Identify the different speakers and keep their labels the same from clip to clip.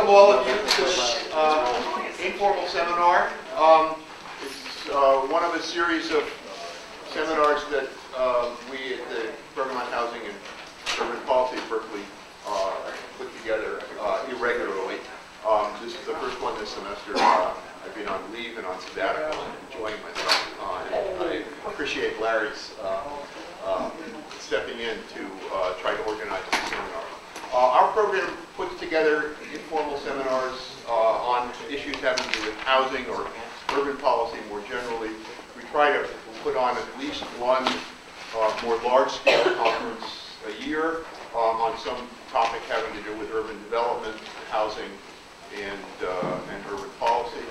Speaker 1: welcome all of you to this informal seminar. It's one of a series of seminars that we at the Program on Housing and Urban Policy at Berkeley put together irregularly. This is the first one this semester. I've been on leave and on sabbatical and enjoying myself. And I appreciate Larry's stepping in to try to organize this seminar. Our program puts together informal seminars on issues having to do with housing or urban policy more generally. We try to put on at least one more large-scale conference a year on some topic having to do with urban development, housing, and urban policy.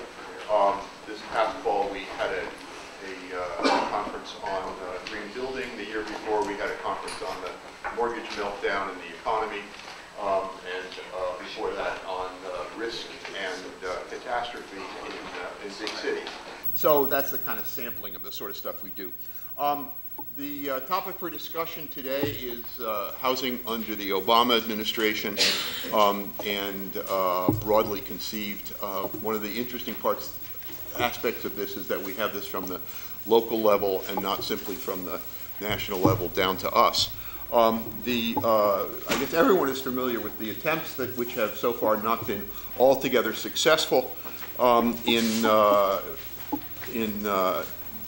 Speaker 1: This past fall we had a conference on green building. The year before we had a conference on the mortgage meltdown in the economy. And before that on risk and catastrophe in big cities. So that's the kind of sampling of the sort of stuff we do. The topic for discussion today is housing under the Obama administration and broadly conceived. One of the interesting aspects of this is that we have this from the local level and not simply from the national level down to us. I guess everyone is familiar with the attempts which have so far not been altogether successful in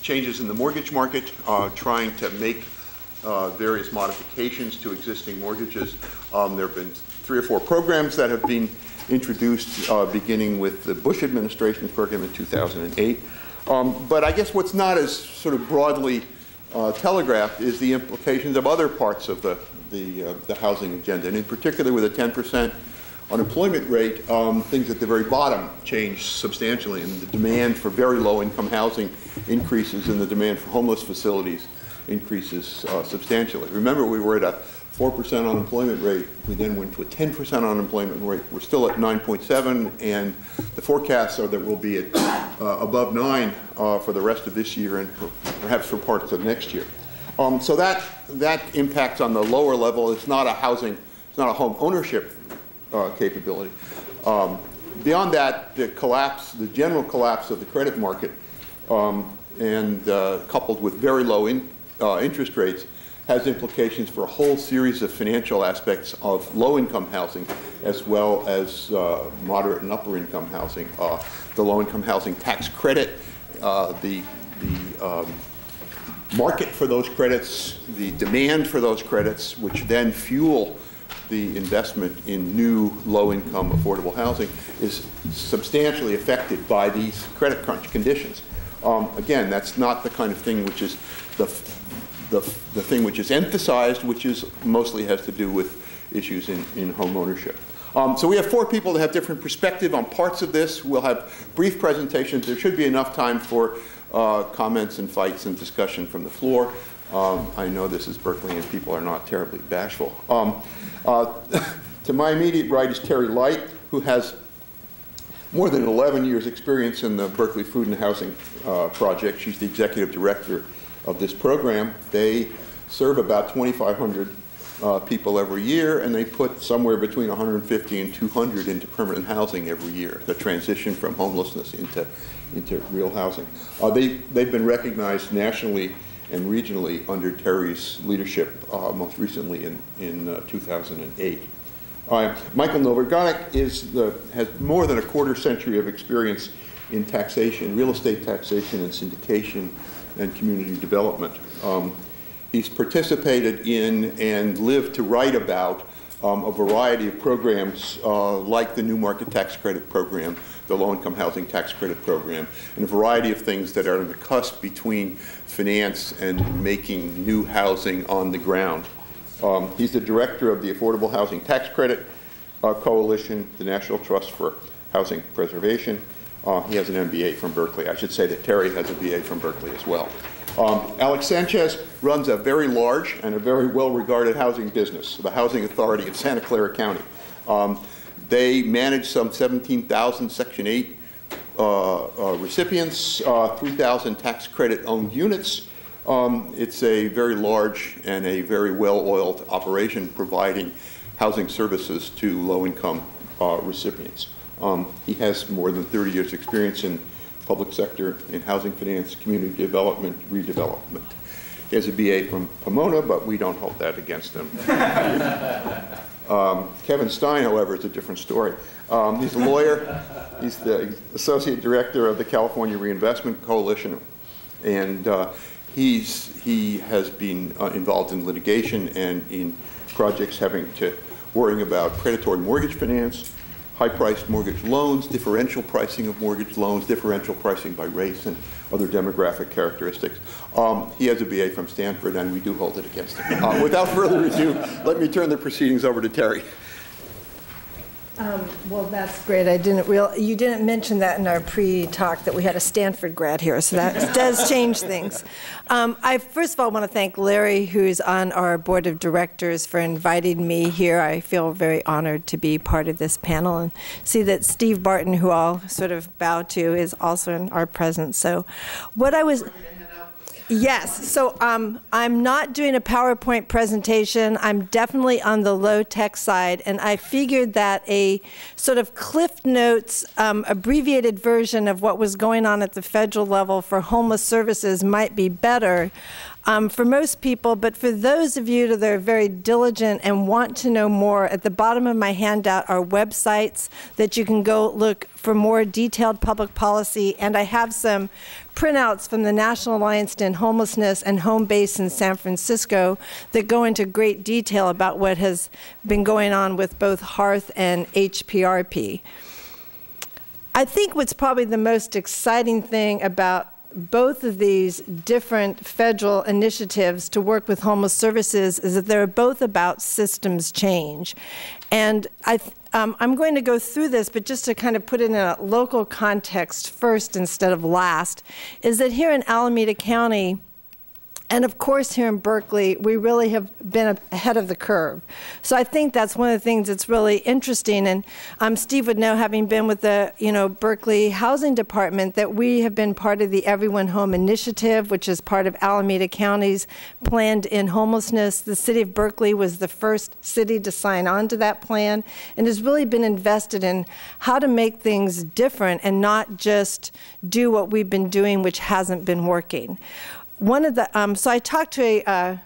Speaker 1: changes in the mortgage market, trying to make various modifications to existing mortgages. There have been 3 or 4 programs that have been introduced, beginning with the Bush administration's program in 2008. But I guess what's not as sort of broadly telegraphed is the implications of other parts of the housing agenda, and in particular with a 10% unemployment rate, things at the very bottom change substantially, and the demand for very low-income housing increases, and the demand for homeless facilities increases substantially. Remember, we were at a 4% unemployment rate. We then went to a 10% unemployment rate. We're still at 9.7, and the forecasts are that we'll be at above 9 for the rest of this year and perhaps for parts of next year. So that impacts on the lower level. It's not a home ownership capability. Beyond that, the general collapse of the credit market, and coupled with very low interest rates, has implications for a whole series of financial aspects of low-income housing, as well as moderate and upper-income housing. The low-income housing tax credit, the market for those credits, the demand for those credits, which then fuel the investment in new low-income affordable housing, is substantially affected by these credit crunch conditions. Again, that's not the kind of thing which is the thing which is emphasized, which mostly has to do with issues in home ownership. So we have 4 people that have different perspective on parts of this. We'll have brief presentations. There should be enough time for comments and fights and discussion from the floor. I know this is Berkeley and people are not terribly bashful. To my immediate right is Terrie Light, who has more than 11 years experience in the Berkeley Food and Housing Project. She's the executive director of this program. They serve about 2,500 people every year, and they put somewhere between 150 and 200 into permanent housing every year, the transition from homelessness into real housing. They've been recognized nationally and regionally under Terrie's leadership, most recently in 2008. Michael Novogradac has more than a quarter century of experience in taxation, real estate taxation and syndication and community development. He's participated in and lived to write about a variety of programs like the New Market Tax Credit Program, the Low-Income Housing Tax Credit Program, and a variety of things that are on the cusp between finance and making new housing on the ground. He's the director of the Affordable Housing Tax Credit Coalition, the National Trust for Housing Preservation. He has an MBA from Berkeley. I should say that Terrie has a BA from Berkeley as well. Alex Sanchez runs a very large and a very well-regarded housing business, the Housing Authority of Santa Clara County. They manage some 17,000 Section 8 recipients, 3,000 tax credit-owned units. It's a very large and a very well-oiled operation providing housing services to low-income recipients. He has more than 30 years' experience in public sector, in housing finance, community development, redevelopment. He has a BA from Pomona, but we don't hold that against him. Kevin Stein, however, is a different story. He's a lawyer. He's the associate director of the California Reinvestment Coalition, and he has been involved in litigation and in projects worrying about predatory mortgage finance, high-priced mortgage loans, differential pricing of mortgage loans, differential pricing by race, and other demographic characteristics. He has a BA from Stanford, and we do hold it against him. Without further ado, let me turn the proceedings over to Terrie.
Speaker 2: Well, that's great. You didn't mention that in our pre-talk that we had a Stanford grad here, so that does change things. I first of all want to thank Larry, who's on our board of directors, for inviting me here. I feel very honored to be part of this panel, and see that Steve Barton, who I'll sort of bow to, is also in our presence. So what I was... Yes, so I'm not doing a PowerPoint presentation. I'm definitely on the low-tech side, and I figured that a sort of Cliff Notes abbreviated version of what was going on at the federal level for homeless services might be better for most people, but for those of you that are very diligent and want to know more, at the bottom of my handout are websites that you can go look for more detailed public policy, and I have some printouts from the National Alliance to End Homelessness and Home Base in San Francisco that go into great detail about what has been going on with both Hearth and HPRP. I think what's probably the most exciting thing about both of these different federal initiatives to work with homeless services is that they're both about systems change. And I'm going to go through this, but just to kind of put it in a local context first instead of last, is that here in Alameda County, and of course here in Berkeley, we really have been ahead of the curve. So I think that's one of the things that's really interesting. And Steve would know, having been with the Berkeley Housing Department, that we have been part of the Everyone Home Initiative, which is part of Alameda County's Plan to End Homelessness. The city of Berkeley was the first city to sign on to that plan, and has really been invested in how to make things different and not just do what we've been doing, which hasn't been working. One of the, so I talked to a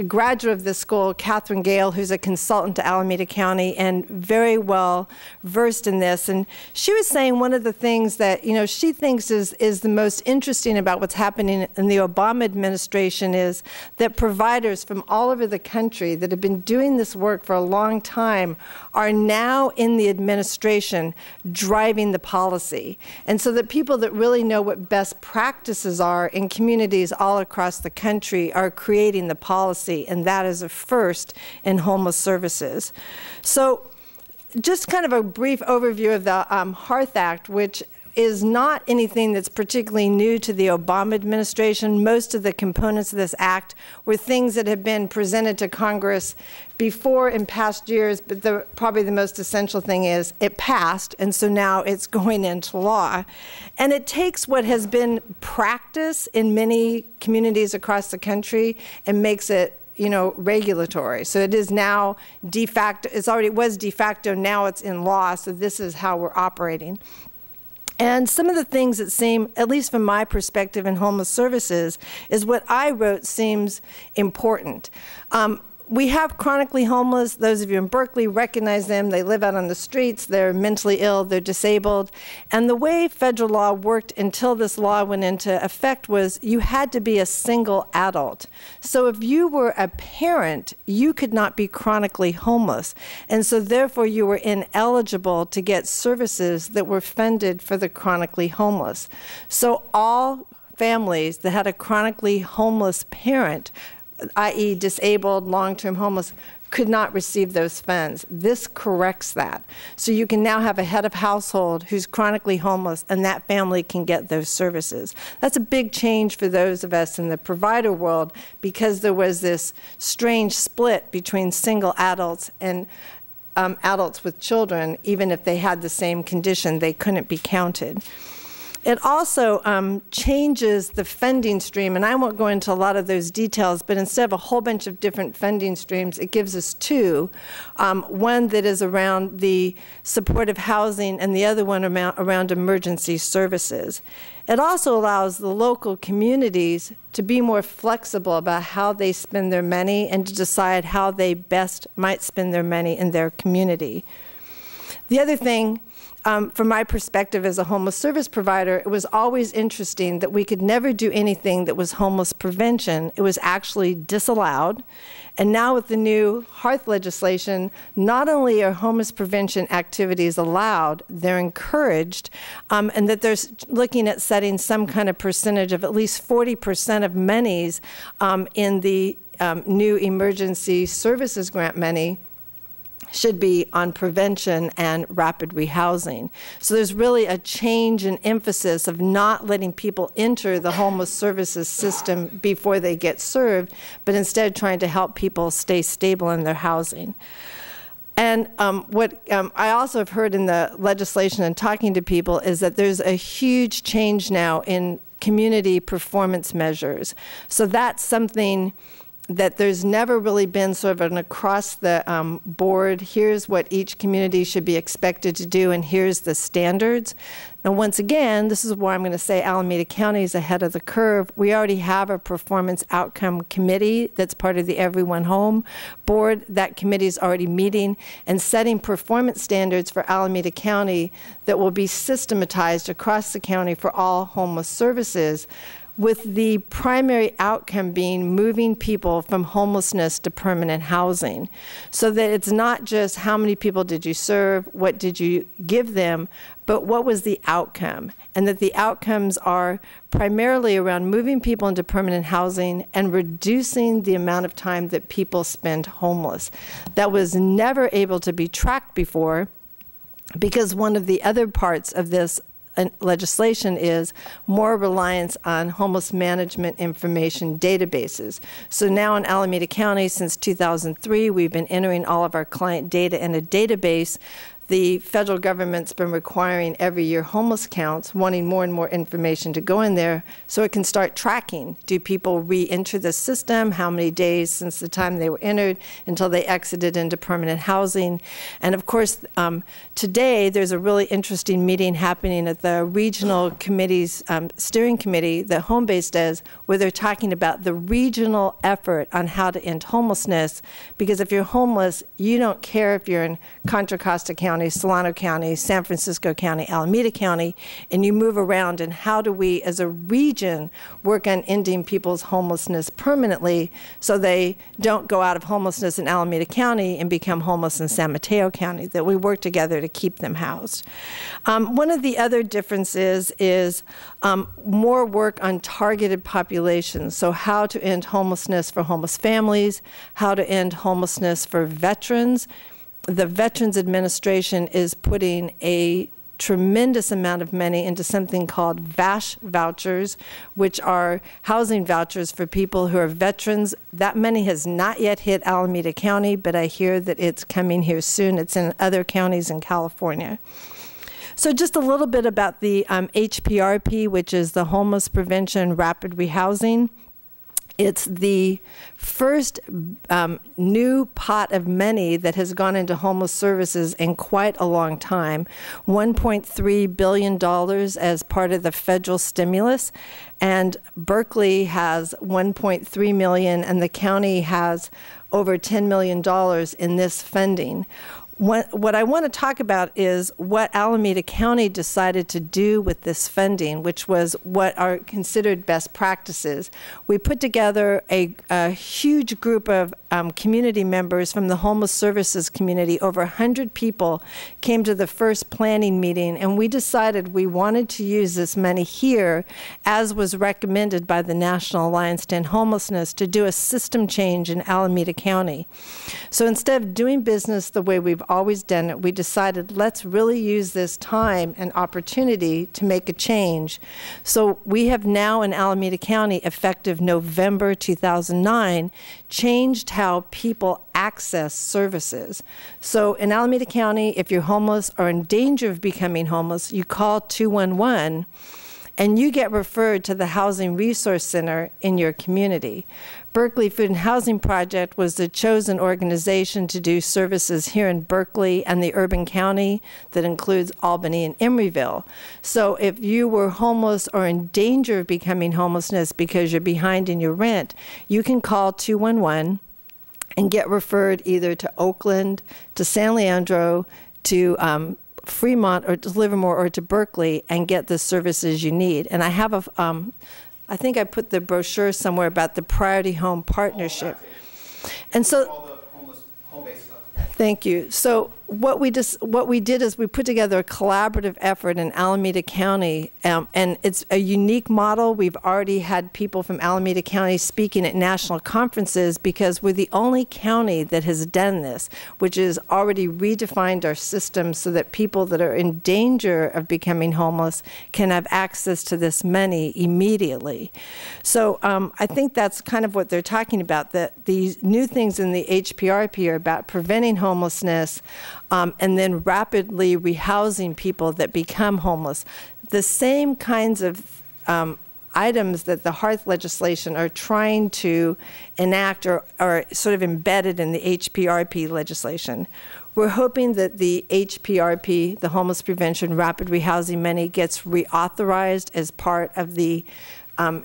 Speaker 2: graduate of this school, Catherine Gale, who's a consultant to Alameda County and very well versed in this. And she was saying one of the things that she thinks is the most interesting about what's happening in the Obama administration is that providers from all over the country that have been doing this work for a long time are now in the administration driving the policy. And so that people that really know what best practices are in communities all across the country are creating the policy, and that is a first in homeless services. So just kind of a brief overview of the Hearth Act, which is not anything that's particularly new to the Obama administration. Most of the components of this act were things that have been presented to Congress before in past years, but probably the most essential thing is it passed, and so now it's going into law. And it takes what has been practice in many communities across the country and makes it regulatory. So it is now de facto, it was de facto, now it's in law, so this is how we're operating. And some of the things that seem, at least from my perspective in homeless services, is what I wrote seems important. We have chronically homeless. Those of you in Berkeley recognize them. They live out on the streets. They're mentally ill. They're disabled. And the way federal law worked until this law went into effect was you had to be a single adult. So if you were a parent, you could not be chronically homeless. And so therefore you were ineligible to get services that were funded for the chronically homeless. So all families that had a chronically homeless parent, i.e. disabled, long-term homeless, could not receive those funds. This corrects that. So you can now have a head of household who's chronically homeless, and that family can get those services. That's a big change for those of us in the provider world, because there was this strange split between single adults and adults with children. Even if they had the same condition, they couldn't be counted. It also changes the funding stream, and I won't go into a lot of those details, but instead of a whole bunch of different funding streams, it gives us two. One that is around the supportive housing and the other one around emergency services. It also allows the local communities to be more flexible about how they spend their money and to decide how they best might spend their money in their community. The other thing, from my perspective as a homeless service provider, it was always interesting that we could never do anything that was homeless prevention. It was actually disallowed. And now with the new hearth legislation, not only are homeless prevention activities allowed, they're encouraged, and that they're looking at setting some kind of percentage of at least 40% of monies in the new emergency services grant money should be on prevention and rapid rehousing. So there's really a change in emphasis of not letting people enter the homeless services system before they get served, but instead trying to help people stay stable in their housing. And what I also have heard in the legislation and talking to people is that there's a huge change now in community performance measures. So that's something that there's never really been sort of an across the board, here's what each community should be expected to do, and here's the standards. Now, once again, this is why I'm going to say Alameda County is ahead of the curve. We already have a performance outcome committee that's part of the Everyone Home board. That committee is already meeting and setting performance standards for Alameda County that will be systematized across the county for all homeless services, with the primary outcome being moving people from homelessness to permanent housing. So that it's not just how many people did you serve, what did you give them, but what was the outcome? And that the outcomes are primarily around moving people into permanent housing and reducing the amount of time that people spend homeless. That was never able to be tracked before, because one of the other parts of this legislation is more reliance on homeless management information databases. So now in Alameda County, since 2003, we've been entering all of our client data in a database. The federal government's been requiring every year homeless counts, wanting more and more information to go in there so it can start tracking. Do people re-enter the system? How many days since the time they were entered until they exited into permanent housing? And of course, today there's a really interesting meeting happening at the regional committee's steering committee that Homebase does, where they're talking about the regional effort on how to end homelessness. Because if you're homeless, you don't care if you're in Contra Costa County, Solano County, San Francisco County, Alameda County, and you move around. And how do we, as a region, work on ending people's homelessness permanently so they don't go out of homelessness in Alameda County and become homeless in San Mateo County, that we work together to keep them housed. One of the other differences is more work on targeted populations. So how to end homelessness for homeless families, how to end homelessness for veterans. The Veterans Administration is putting a tremendous amount of money into something called VASH vouchers, which are housing vouchers for people who are veterans. That money has not yet hit Alameda County, but I hear that it's coming here soon. It's in other counties in California. So just a little bit about the HPRP, which is the Homeless Prevention Rapid Rehousing. It's the first new pot of money that has gone into homeless services in quite a long time, $1.3 billion as part of the federal stimulus. And Berkeley has $1.3 million, and the county has over $10 million in this funding. What I want to talk about is what Alameda County decided to do with this funding, which was what are considered best practices. We put together a huge group of community members from the homeless services community. Over 100 people came to the first planning meeting, and we decided we wanted to use this money here, as was recommended by the National Alliance to End Homelessness, to do a system change in Alameda County. So instead of doing business the way we've always done it, we decided let's really use this time and opportunity to make a change. So we have now in Alameda County, effective November 2009, changed how people access services. So in Alameda County, if you're homeless or in danger of becoming homeless, you call 211. and you get referred to the Housing Resource Center in your community. Berkeley Food and Housing Project was the chosen organization to do services here in Berkeley and the urban county that includes Albany and Emeryville. So if you were homeless or in danger of becoming homelessness because you're behind in your rent, you can call 211 and get referred either to Oakland, to San Leandro, to Fremont, or to Livermore, or to Berkeley, and get the services you need. And I have I think I put the brochure somewhere about the Priority Home Partnership. And so,
Speaker 3: all the homeless home-based stuff.
Speaker 2: Thank you. So what we did is we put together a collaborative effort in Alameda County, and it's a unique model. We've already had people from Alameda County speaking at national conferences because we're the only county that has done this, which is already redefined our system so that people that are in danger of becoming homeless can have access to this money immediately. So I think that's kind of what they're talking about, that these new things in the HPRP are about preventing homelessness, and then rapidly rehousing people that become homeless. The same kinds of items that the Hearth legislation are trying to enact are sort of embedded in the HPRP legislation. We're hoping that the HPRP, the Homeless Prevention Rapid Rehousing Money, gets reauthorized as part of the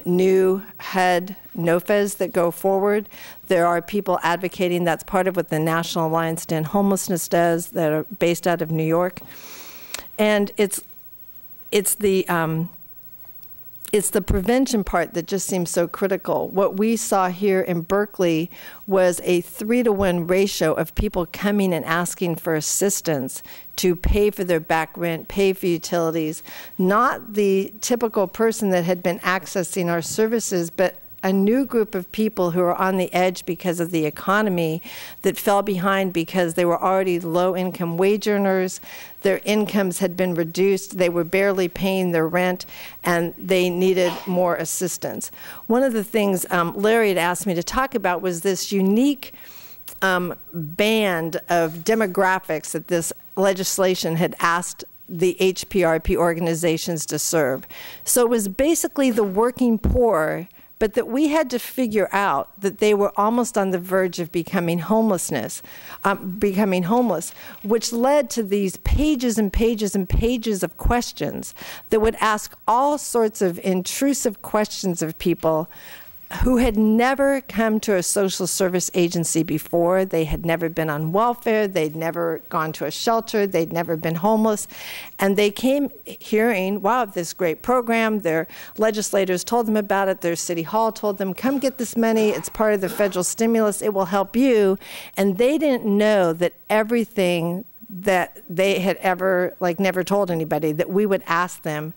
Speaker 2: new HUD NOFAs that go forward. There are people advocating. That's part of what the National Alliance to End Homelessness does, that are based out of New York. And it's the prevention part that just seems so critical. What we saw here in Berkeley was a 3-to-1 ratio of people coming and asking for assistance to pay for their back rent, pay for utilities, not the typical person that had been accessing our services, but a new group of people who are on the edge because of the economy, that fell behind because they were already low-income wage earners. Their incomes had been reduced. They were barely paying their rent, and they needed more assistance. One of the things Larry had asked me to talk about was this unique band of demographics that this legislation had asked the HPRP organizations to serve. So it was basically the working poor, but that we had to figure out that they were almost on the verge of becoming homeless, which led to these pages and pages and pages of questions that would ask all sorts of intrusive questions of people who had never come to a social service agency before. They had never been on welfare. They'd never gone to a shelter. They'd never been homeless. And they came hearing, wow, this great program. Their legislators told them about it. Their city hall told them, come get this money. It's part of the federal stimulus. It will help you. And they didn't know that everything that they had ever, never told anybody, that we would ask them,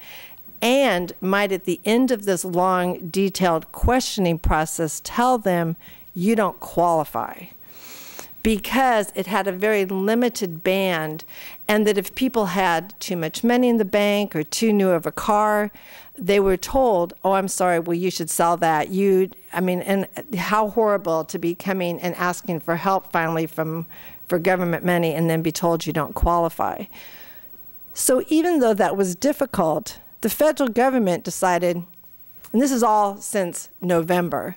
Speaker 2: and might at the end of this long, detailed questioning process tell them, you don't qualify, because it had a very limited band, and that if people had too much money in the bank or too new of a car, they were told, oh, I'm sorry, well, you should sell that. And how horrible to be coming and asking for help finally for government money and then be told you don't qualify. So even though that was difficult, the federal government decided, and this is all since November,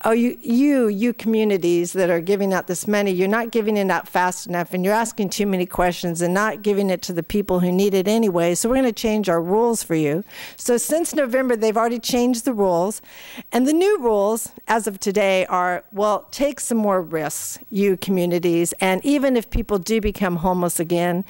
Speaker 2: oh, you communities that are giving out this money, you're not giving it out fast enough, and you're asking too many questions and not giving it to the people who need it anyway, so we're going to change our rules for you. So since November, they've already changed the rules, and the new rules, as of today, are, well, take some more risks, you communities, and even if people do become homeless again,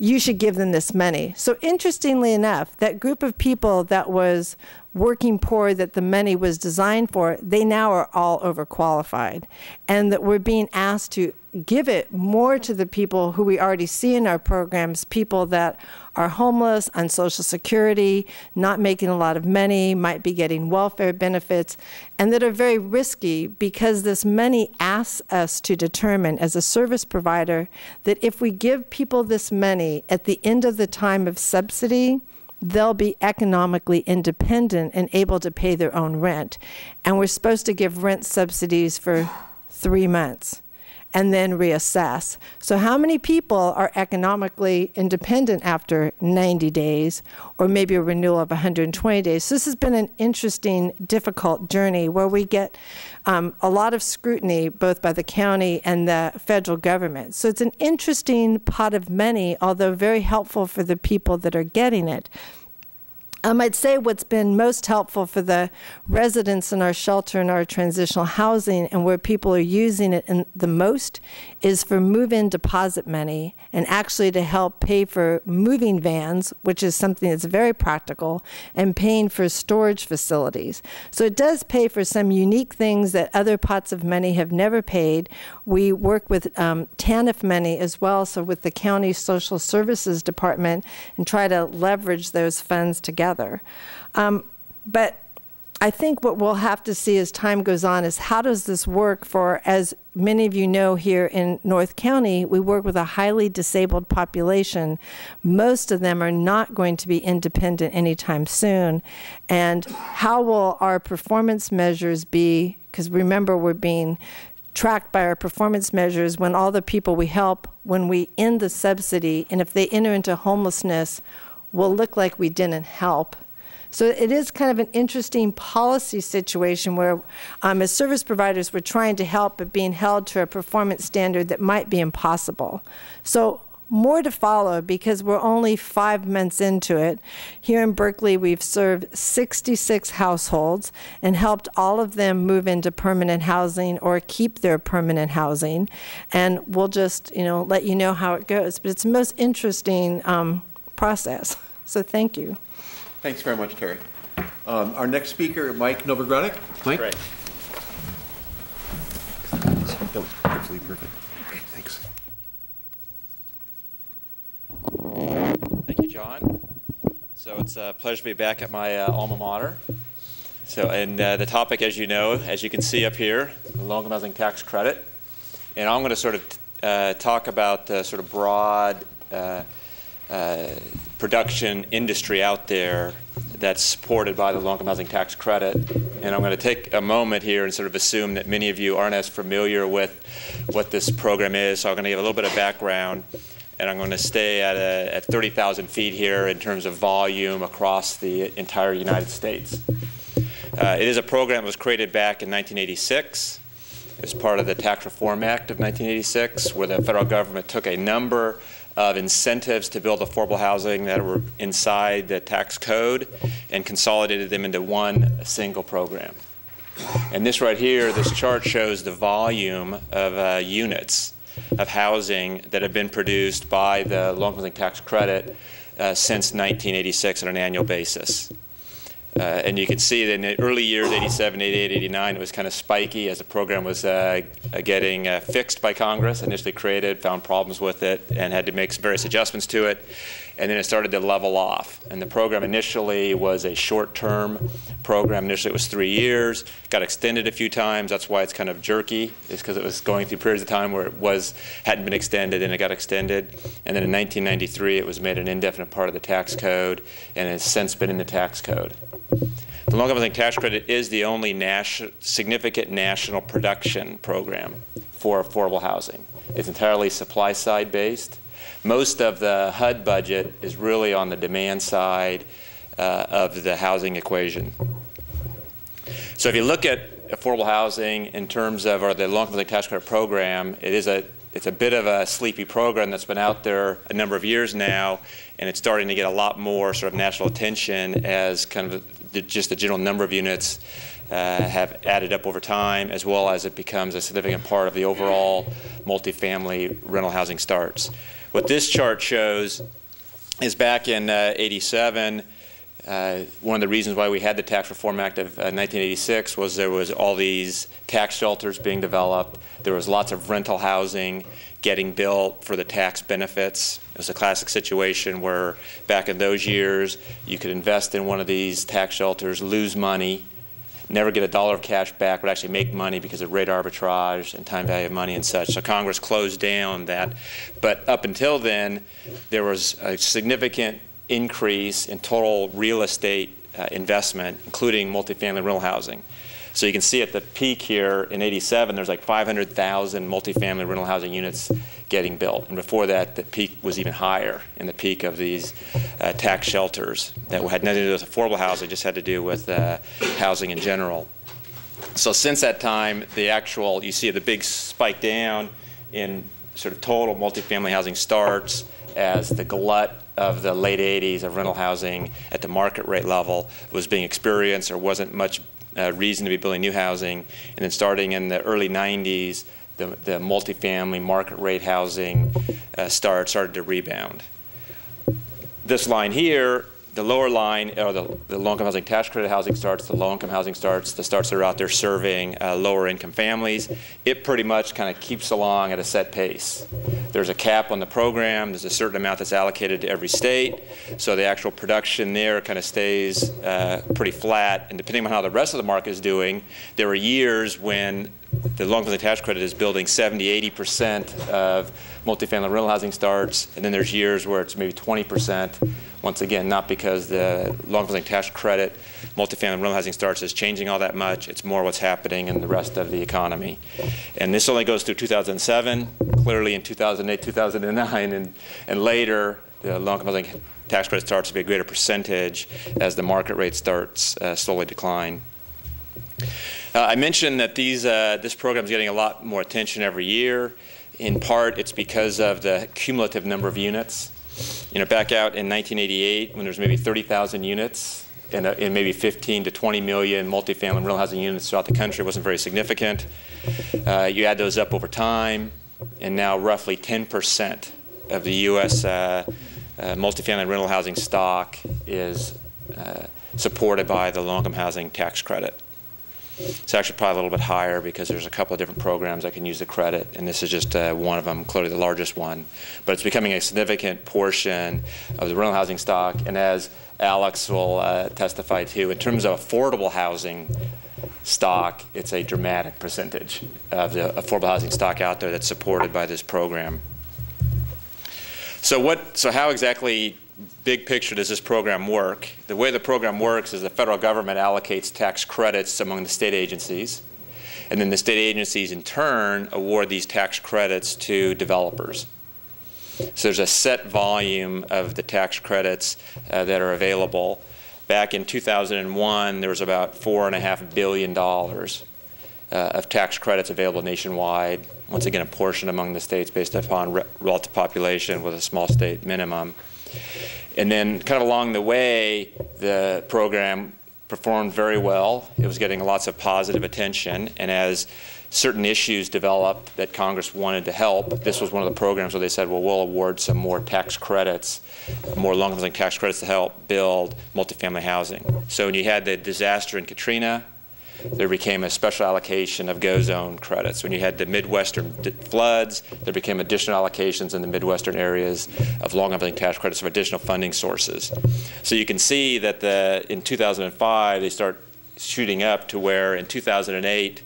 Speaker 2: you should give them this money. So interestingly enough, that group of people that was working poor that the money was designed for, they now are all overqualified. And that we're being asked to give it more to the people who we already see in our programs, people that are homeless, on Social Security, not making a lot of money, might be getting welfare benefits, and that are very risky, because this money asks us to determine as a service provider that if we give people this money at the end of the time of subsidy, they'll be economically independent and able to pay their own rent. And we're supposed to give rent subsidies for 3 months. and then reassess. So how many people are economically independent after 90 days, or maybe a renewal of 120 days? So this has been an interesting, difficult journey where we get a lot of scrutiny both by the county and the federal government. So it's an interesting pot of money, although very helpful for the people that are getting it. I'd say what's been most helpful for the residents in our shelter and our transitional housing, and where people are using it the most, is for move-in deposit money, and actually to help pay for moving vans, which is something that's very practical, and paying for storage facilities. So it does pay for some unique things that other pots of money have never paid. We work with TANF money as well, so with the county social services department, and try to leverage those funds together. But I think what we'll have to see as time goes on is how does this work for, as many of you know, here in North County, we work with a highly disabled population. Most of them are not going to be independent anytime soon. And how will our performance measures be? Because remember, we're being tracked by our performance measures when all the people we help, when we end the subsidy, and if they enter into homelessness, will look like we didn't help. So it is kind of an interesting policy situation where, as service providers, we're trying to help, but being held to a performance standard that might be impossible. So more to follow, because we're only 5 months into it. Here in Berkeley, we've served 66 households and helped all of them move into permanent housing or keep their permanent housing. And we'll just, let you know how it goes. But it's the most interesting process. So thank you.
Speaker 1: Thanks very much, Terrie. Our next speaker, Mike Novogradac. Mike?
Speaker 4: Great.
Speaker 1: That was absolutely perfect. Thanks.
Speaker 4: Thank you, John. So it's a pleasure to be back at my alma mater. So, and the topic, as you know, as you can see up here, the low-income housing tax credit. And I'm going to sort of talk about the sort of broad production industry out there that's supported by the low-income housing tax credit. And I'm going to take a moment here and sort of assume that many of you aren't as familiar with what this program is. So I'm going to give a little bit of background, and I'm going to stay at 30,000 feet here in terms of volume across the entire United States. It is a program that was created back in 1986. It was part of the Tax Reform Act of 1986, where the federal government took a number of incentives to build affordable housing that were inside the tax code and consolidated them into one single program. And this right here, this chart shows the volume of units of housing that have been produced by the low-income housing tax credit since 1986 on an annual basis. And you can see that in the early years, 87, 88, 89, it was kind of spiky as the program was getting fixed by Congress, initially created, found problems with it, and had to make some various adjustments to it. And then it started to level off. And the program initially was a short-term program. Initially it was 3 years, got extended a few times. That's why it's kind of jerky, is because it was going through periods of time where it hadn't been extended, and it got extended. And then in 1993, it was made an indefinite part of the tax code, and has since been in the tax code. The low-income housing tax credit is the only significant national production program for affordable housing. It's entirely supply-side based. Most of the HUD budget is really on the demand side of the housing equation. So if you look at affordable housing in terms of the low-income housing tax credit program, it's a bit of a sleepy program that's been out there a number of years now, and it's starting to get a lot more sort of national attention as kind of just the general number of units have added up over time, as well as it becomes a significant part of the overall multifamily rental housing starts. What this chart shows is back in 87, one of the reasons why we had the Tax Reform Act of 1986 was there was all these tax shelters being developed. There was lots of rental housing getting built for the tax benefits. It was a classic situation where back in those years you could invest in one of these tax shelters, lose money, never get $1 of cash back, but actually make money because of rate arbitrage and time value of money and such. So Congress closed down that. But up until then, there was a significant increase in total real estate investment, including multifamily rental housing. So you can see at the peak here in '87, there's like 500,000 multifamily rental housing units getting built. And before that, the peak was even higher in the peak of these tax shelters that had nothing to do with affordable housing, just had to do with housing in general. So since that time, you see the big spike down in sort of total multifamily housing starts as the glut of the late 80s of rental housing at the market rate level was being experienced. There wasn't much reason to be building new housing. And then starting in the early 90s, the multifamily market rate housing started to rebound. This line here, the lower line are the low-income housing tax credit housing starts, the low-income housing starts, the starts that are out there serving lower-income families. It pretty much kind of keeps along at a set pace. There's a cap on the program. There's a certain amount that's allocated to every state. So the actual production there kind of stays pretty flat. And depending on how the rest of the market is doing, there are years when the low-income housing tax credit is building 70–80% of multifamily rental housing starts, and then there's years where it's maybe 20%. Once again, not because the low-income housing tax credit multifamily rental housing starts is changing all that much. It's more what's happening in the rest of the economy. And this only goes through 2007. Clearly in 2008, 2009, and later, the low-income housing tax credit starts to be a greater percentage as the market rate starts slowly decline. I mentioned that this program is getting a lot more attention every year. In part, it's because of the cumulative number of units. Back out in 1988, when there was maybe 30,000 units and maybe 15 to 20 million multifamily rental housing units throughout the country, it wasn't very significant. You add those up over time, and now roughly 10% of the U.S. Multifamily rental housing stock is supported by the low-income housing tax credit. It's actually probably a little bit higher because there's a couple of different programs that can use the credit, and this is just one of them, clearly the largest one. But it's becoming a significant portion of the rental housing stock, and as Alex will testify to, in terms of affordable housing stock, it's a dramatic percentage of the affordable housing stock out there that's supported by this program. So how exactly, big picture, does this program work? The way the program works is the federal government allocates tax credits among the state agencies, and then the state agencies in turn award these tax credits to developers. So there's a set volume of the tax credits that are available. Back in 2001, there was about $4.5 billion of tax credits available nationwide. Once again, a portion among the states based upon relative population with a small state minimum. And then kind of along the way, the program performed very well. It was getting lots of positive attention. And as certain issues developed that Congress wanted to help, this was one of the programs where they said, well, we'll award some more tax credits, more low-income housing tax credits to help build multifamily housing. So when you had the disaster in Katrina, there became a special allocation of GO zone credits. When you had the Midwestern floods, there became additional allocations in the Midwestern areas of low-income housing tax credits for additional funding sources. So you can see that in 2005, they start shooting up to where in 2008,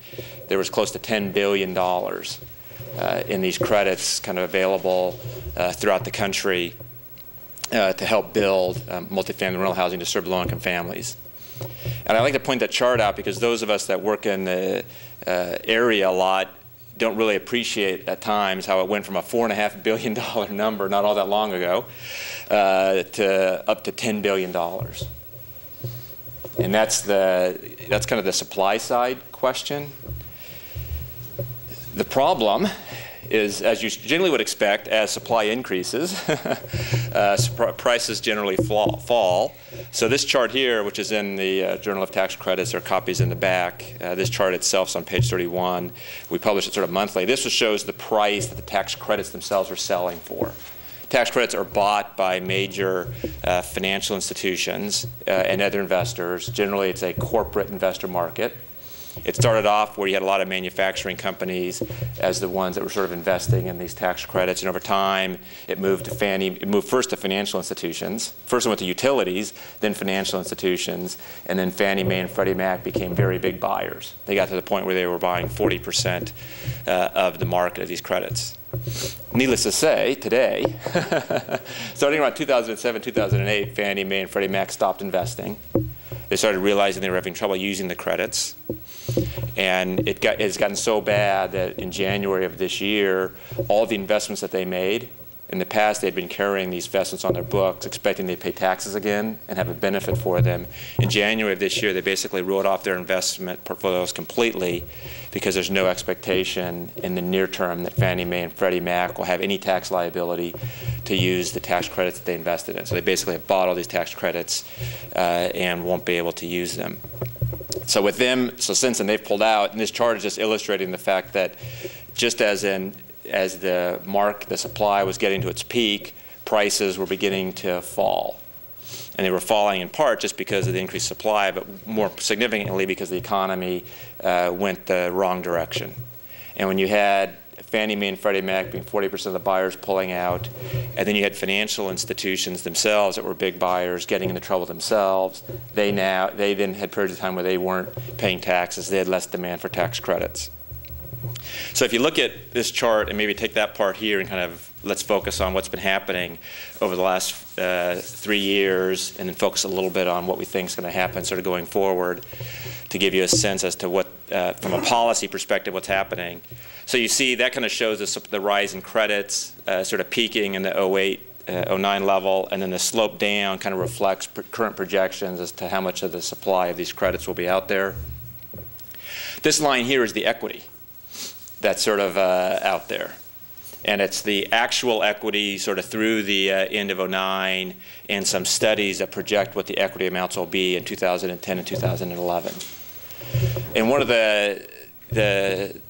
Speaker 4: there was close to $10 billion in these credits kind of available throughout the country to help build multifamily rental housing to serve low-income families. And I like to point that chart out because those of us that work in the area a lot don't really appreciate at times how it went from a $4.5 billion number not all that long ago to up to $10 billion. And that's kind of the supply side question. The problem is, as you generally would expect, as supply increases, prices generally fall. So this chart here, which is in the Journal of Tax Credits, there are copies in the back. This chart itself is on page 31. We publish it sort of monthly. This just shows the price that the tax credits themselves are selling for. Tax credits are bought by major financial institutions and other investors. Generally, it's a corporate investor market. It started off where you had a lot of manufacturing companies as the ones that were sort of investing in these tax credits, and over time it moved first to financial institutions. First it went to utilities, then financial institutions, and then Fannie Mae and Freddie Mac became very big buyers. They got to the point where they were buying 40% of the market of these credits. Needless to say, today, starting around 2007, 2008, Fannie Mae and Freddie Mac stopped investing. they started realizing they were having trouble using the credits. And it's gotten so bad that in January of this year, all the investments that they made, in the past they'd been carrying these investments on their books, expecting they'd pay taxes again and have a benefit for them. In January of this year, they basically wrote off their investment portfolios completely because there's no expectation in the near term that Fannie Mae and Freddie Mac will have any tax liability to use the tax credits that they invested in. So they basically have bought all these tax credits and won't be able to use them. So with them, so since then they've pulled out, and this chart is just illustrating the fact that just as the supply was getting to its peak, prices were beginning to fall. And they were falling in part just because of the increased supply, but more significantly because the economy went the wrong direction. And when you had Fannie Mae and Freddie Mac being 40% of the buyers pulling out, and then you had financial institutions themselves that were big buyers getting into trouble themselves, they then had periods of time where they weren't paying taxes. They had less demand for tax credits. So if you look at this chart and maybe take that part here and kind of let's focus on what's been happening over the last 3 years, and then focus a little bit on what we think is going to happen sort of going forward to give you a sense as to what, from a policy perspective, what's happening. So you see that kind of shows us the rise in credits sort of peaking in the 08-09 level, and then the slope down kind of reflects current projections as to how much of the supply of these credits will be out there. This line here is the equity that's sort of out there. And it's the actual equity sort of through the end of 09 and some studies that project what the equity amounts will be in 2010 and 2011. And one of the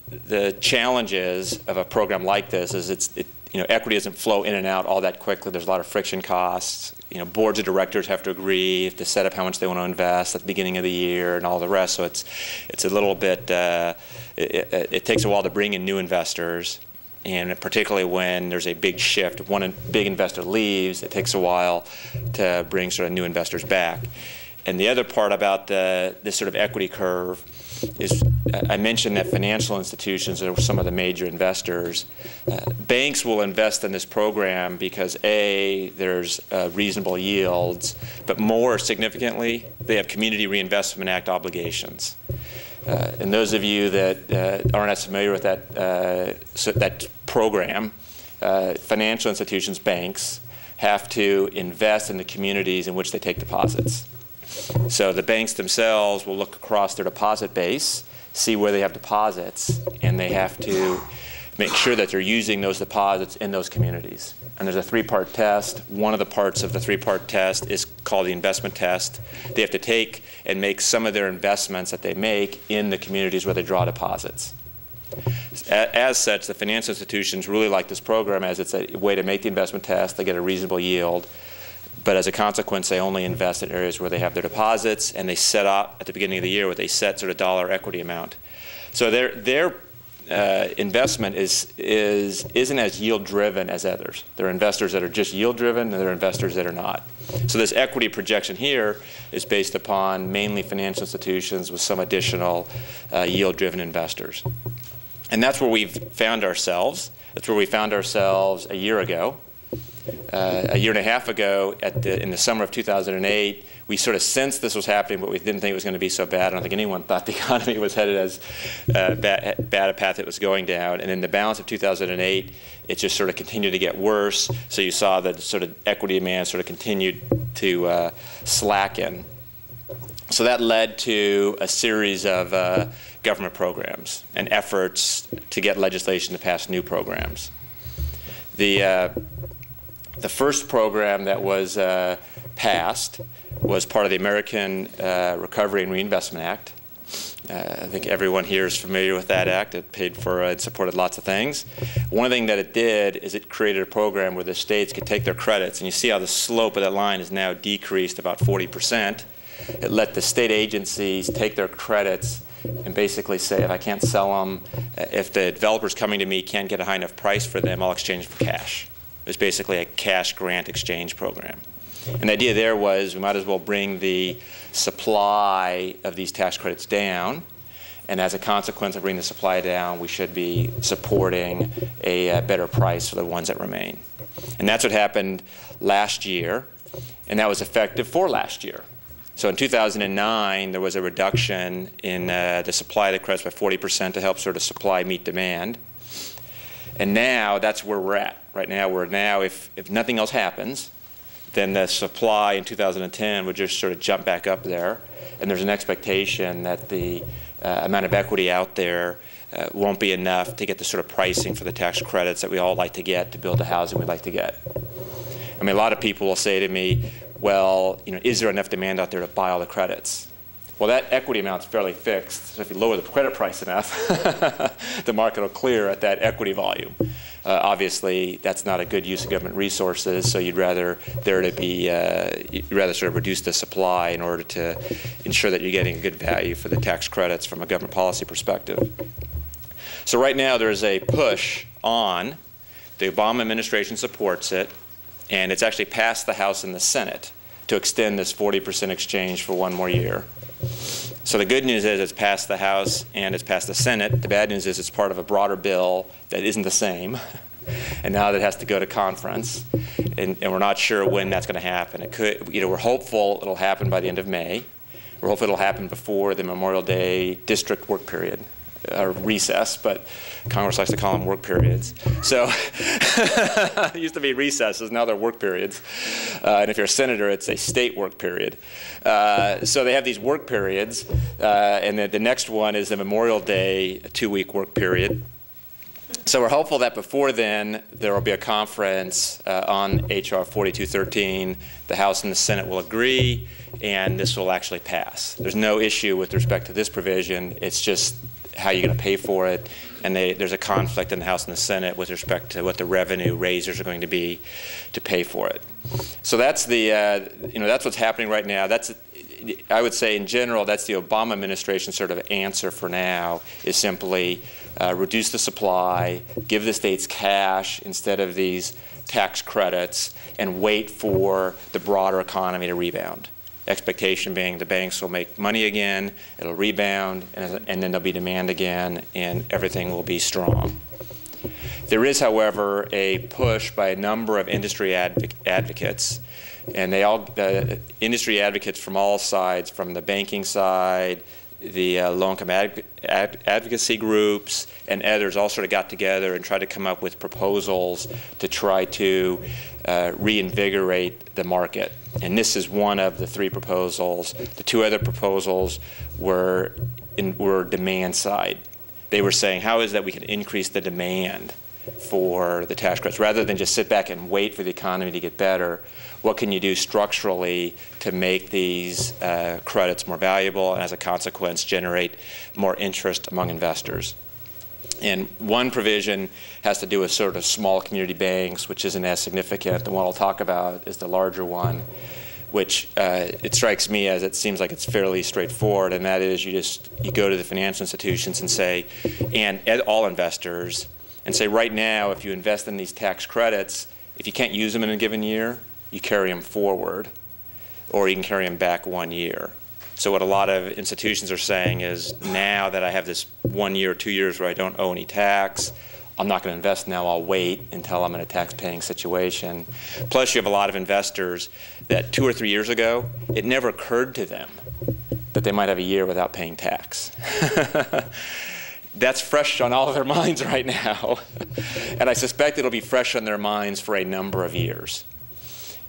Speaker 4: challenges of a program like this is equity doesn't flow in and out all that quickly. There's a lot of friction costs. Boards of directors have to agree to set up how much they want to invest at the beginning of the year and all the rest. So it's a little bit, it takes a while to bring in new investors. And particularly when there's a big shift, if one big investor leaves, it takes a while to bring sort of new investors back. And the other part about this sort of equity curve is I mentioned that financial institutions are some of the major investors. Banks will invest in this program because A, there's reasonable yields, but more significantly, they have Community Reinvestment Act obligations. And those of you that aren't as familiar with that program, financial institutions, banks, have to invest in the communities in which they take deposits. So the banks themselves will look across their deposit base, see where they have deposits, and they have to make sure that they're using those deposits in those communities. And there's a three-part test. One of the parts of the three-part test is called the investment test. They have to take and make some of their investments that they make in the communities where they draw deposits. As such, the financial institutions really like this program as it's a way to make the investment test. They get a reasonable yield. But as a consequence, they only invest in areas where they have their deposits, and they set up at the beginning of the year with a set sort of dollar equity amount. So their investment isn't as yield-driven as others. There are investors that are just yield-driven, and there are investors that are not. So this equity projection here is based upon mainly financial institutions with some additional yield-driven investors. And that's where we've found ourselves. That's where we found ourselves a year ago. A year and a half ago, in the summer of 2008, we sort of sensed this was happening, but we didn't think it was going to be so bad. I don't think anyone thought the economy was headed as bad a path it was going down. And in the balance of 2008, it just sort of continued to get worse. So you saw that sort of equity demand sort of continued to slacken. So that led to a series of government programs and efforts to get legislation to pass new programs. The first program that was passed was part of the American Recovery and Reinvestment Act. I think everyone here is familiar with that act. It paid for it supported lots of things. One thing that it did is it created a program where the states could take their credits, and you see how the slope of that line is now decreased about 40%. It let the state agencies take their credits and basically say, if I can't sell them, if the developers coming to me can't get a high enough price for them, I'll exchange for cash. It was basically a cash grant exchange program. And the idea there was we might as well bring the supply of these tax credits down, and as a consequence of bringing the supply down, we should be supporting a better price for the ones that remain. And that's what happened last year, and that was effective for last year. So in 2009, there was a reduction in the supply of the credits by 40% to help sort of supply meet demand. And now that's where we're at. Right now, if nothing else happens, then the supply in 2010 would just sort of jump back up there. And there's an expectation that the amount of equity out there won't be enough to get the sort of pricing for the tax credits that we all like to get to build the housing we'd like to get. I mean, a lot of people will say to me, well, is there enough demand out there to buy all the credits? Well, that equity amount's fairly fixed, so if you lower the credit price enough, the market will clear at that equity volume. Obviously, that's not a good use of government resources, so you'd rather you'd rather sort of reduce the supply in order to ensure that you're getting a good value for the tax credits from a government policy perspective. So right now, there is a push on. The Obama administration supports it, and it's actually passed the House and the Senate to extend this 40% exchange for one more year. So the good news is it's passed the House and it's passed the Senate. The bad news is it's part of a broader bill that isn't the same, and now that has to go to conference, and we're not sure when that's going to happen. It could, we're hopeful it'll happen by the end of May. We're hopeful it'll happen before the Memorial Day district work period, or recess, but Congress likes to call them work periods. So it used to be recesses, now they're work periods. And if you're a senator, it's a state work period. So they have these work periods, and the next one is the Memorial Day 2-week work period. So we're hopeful that before then there will be a conference on HR 4213. The House and the Senate will agree, and this will actually pass. There's no issue with respect to this provision. It's just how you're going to pay for it, and there's a conflict in the House and the Senate with respect to what the revenue raisers are going to be to pay for it. So that's the that's what's happening right now. I would say in general that's the Obama administration sort of answer for now is simply reduce the supply, give the states cash instead of these tax credits, and wait for the broader economy to rebound. Expectation being the banks will make money again, it'll rebound, and then there'll be demand again, and everything will be strong. There is, however, a push by a number of industry advocates, and industry advocates from all sides, from the banking side, the low-income advocacy groups, and others all sort of got together and tried to come up with proposals to try to reinvigorate the market. And this is one of the 3 proposals. The 2 other proposals were demand side. They were saying, how is that we can increase the demand for the tax credits? Rather than just sit back and wait for the economy to get better, what can you do structurally to make these credits more valuable and as a consequence generate more interest among investors? And one provision has to do with sort of small community banks, which isn't as significant. The one I'll talk about is the larger one, which it strikes me as it seems like it's fairly straightforward, and that is you go to the financial institutions and say, and all investors, and say right now if you invest in these tax credits, if you can't use them in a given year, you carry them forward, or you can carry them back 1 year. So what a lot of institutions are saying is, now that I have this 1 year or 2 years where I don't owe any tax, I'm not going to invest now, I'll wait until I'm in a tax-paying situation. Plus you have a lot of investors that 2 or 3 years ago, it never occurred to them that they might have a year without paying tax. That's fresh on all of their minds right now. And I suspect it'll be fresh on their minds for a number of years.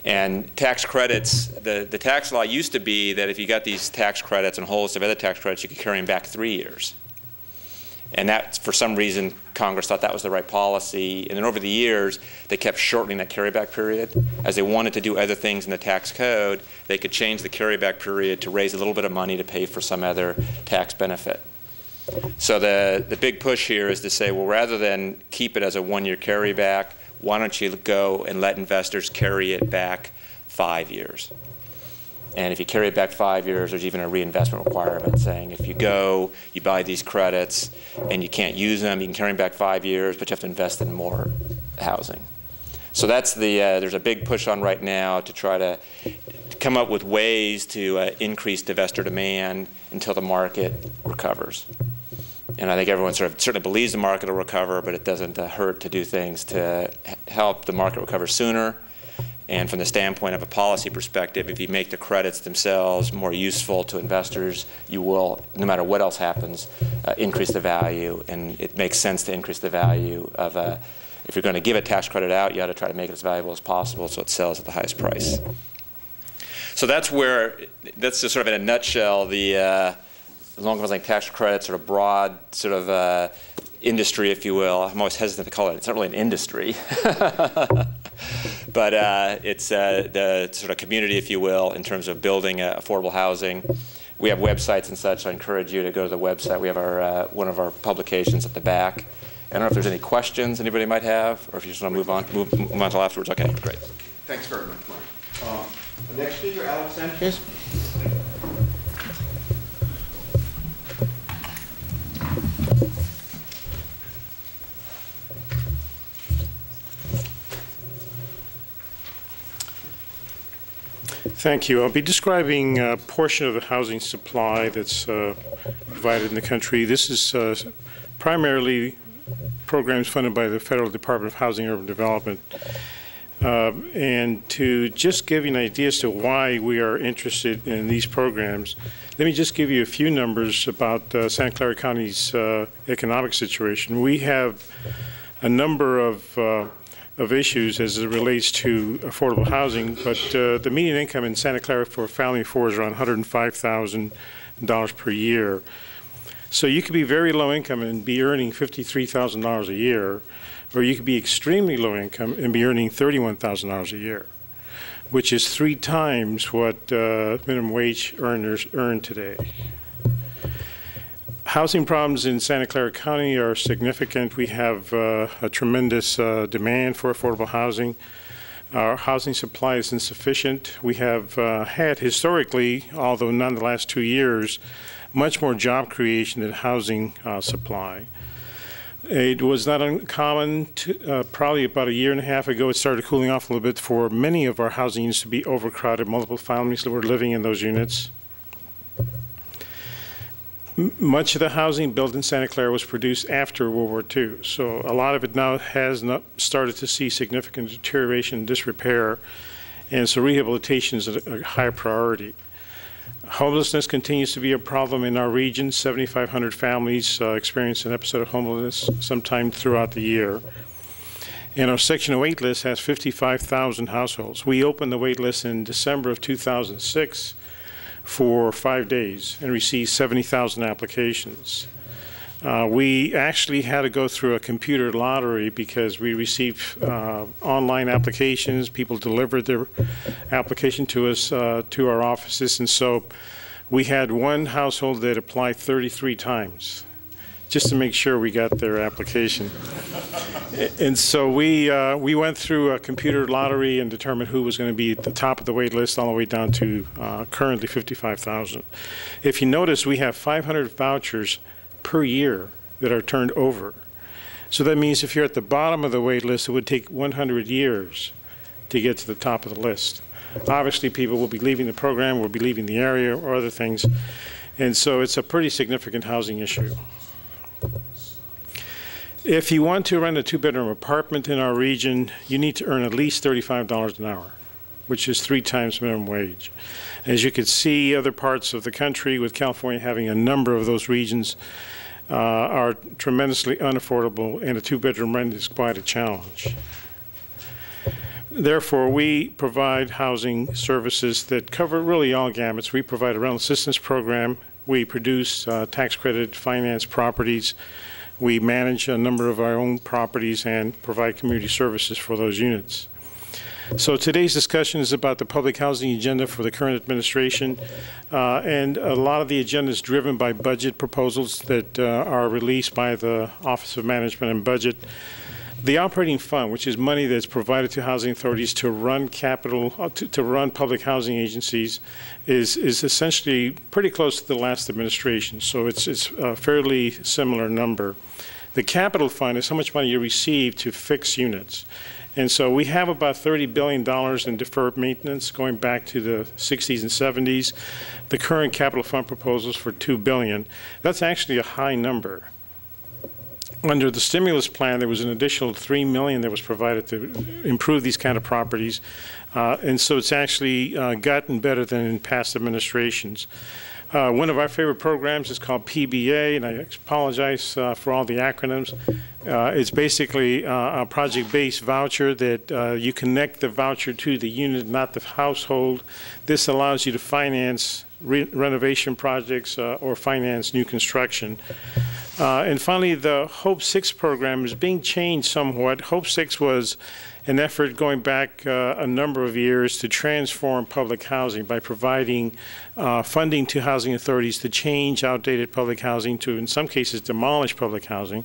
Speaker 4: And tax credits, the tax law used to be that if you got these tax credits and a whole list of other tax credits, you could carry them back 3 years. And that, for some reason, Congress thought that was the right policy. And then over the years, they kept shortening that carryback period. As they wanted to do other things in the tax code, they could change the carryback period to raise a little bit of money to pay for some other tax benefit. So the big push here is to say, well, rather than keep it as a 1-year carryback, why don't you go and let investors carry it back 5 years? And if you carry it back 5 years, there's even a reinvestment requirement saying if you go, you buy these credits, and you can't use them, you can carry them back 5 years, but you have to invest in more housing. So that's there's a big push on right now to try to come up with ways to increase investor demand until the market recovers. And I think everyone certainly believes the market will recover, but it doesn't hurt to do things to help the market recover sooner And from the standpoint of a policy perspective, if you make the credits themselves more useful to investors, you will, no matter what else happens, increase the value. And it makes sense to increase the value of if you're going to give a tax credit out, you ought to try to make it as valuable as possible so it sells at the highest price. So that's just sort of in a nutshell, the long-term housing tax credit, sort of broad sort of industry, if you will. I'm always hesitant to call it. It's not really an industry. But it's the sort of community, if you will, in terms of building affordable housing. We have websites and such. I encourage you to go to the website. We have our one of our publications at the back. I don't know if there's any questions anybody might have, or if you just want to move on till afterwards. Okay, great.
Speaker 1: Thanks very much, Mike. The next speaker, Alex Sanchez.
Speaker 5: Thank you. I'll be describing a portion of the housing supply that's provided in the country. This is primarily programs funded by the Federal Department of Housing and Urban Development. And to just give you an idea as to why we are interested in these programs, let me just give you a few numbers about Santa Clara County's economic situation. We have a number of issues as it relates to affordable housing, but the median income in Santa Clara for a family of four is around $105,000 per year. So you could be very low income and be earning $53,000 a year, or you could be extremely low income and be earning $31,000 a year, which is 3 times what minimum wage earners earn today. Housing problems in Santa Clara County are significant. We have a tremendous demand for affordable housing. Our housing supply is insufficient. We have had historically, although not in the last 2 years, much more job creation than housing supply. It was not uncommon to, probably about 1.5 years ago, it started cooling off a little bit for many of our housing units to be overcrowded, multiple families that were living in those units. Much of the housing built in Santa Clara was produced after World War II, so a lot of it now has not started to see significant deterioration and disrepair, and so rehabilitation is a high priority. Homelessness continues to be a problem in our region. 7,500 families experience an episode of homelessness sometime throughout the year. And our section wait list has 55,000 households. We opened the wait list in December of 2006 for 5 days and received 70,000 applications. We actually had to go through a computer lottery because we received online applications. People delivered their application to us, to our offices, and so we had one household that applied 33 times just to make sure we got their application. And so we went through a computer lottery and determined who was going to be at the top of the wait list all the way down to currently 55,000. If you notice, we have 500 vouchers per year that are turned over. So that means if you're at the bottom of the wait list, it would take 100 years to get to the top of the list. Obviously, people will be leaving the program, will be leaving the area, or other things. And so it's a pretty significant housing issue. If you want to rent a 2-bedroom apartment in our region, you need to earn at least $35 an hour, which is 3 times minimum wage. As you can see, other parts of the country, with California having a number of those regions, are tremendously unaffordable, and a 2-bedroom rent is quite a challenge. Therefore, we provide housing services that cover really all gamuts. We provide a rental assistance program. We produce tax credit finance properties. We manage a number of our own properties and provide community services for those units. So today's discussion is about the public housing agenda for the current administration, and a lot of the agenda is driven by budget proposals that are released by the Office of Management and Budget. The operating fund, which is money that's provided to housing authorities to run capital, to run public housing agencies, is essentially pretty close to the last administration. So it's a fairly similar number. The capital fund is how much money you receive to fix units. And so we have about $30 billion in deferred maintenance going back to the 60s and 70s. The current capital fund proposal is for $2 billion. That's actually a high number. under the stimulus plan, there was an additional $3 million that was provided to improve these kind of properties. And so it's actually gotten better than in past administrations. One of our favorite programs is called PBA, and I apologize for all the acronyms. It's basically a project-based voucher that you connect the voucher to the unit, not the household. This allows you to finance renovation projects or finance new construction. And finally, the Hope 6 program is being changed somewhat. Hope 6 was an effort going back a number of years to transform public housing by providing funding to housing authorities to change outdated public housing to, in some cases, demolish public housing.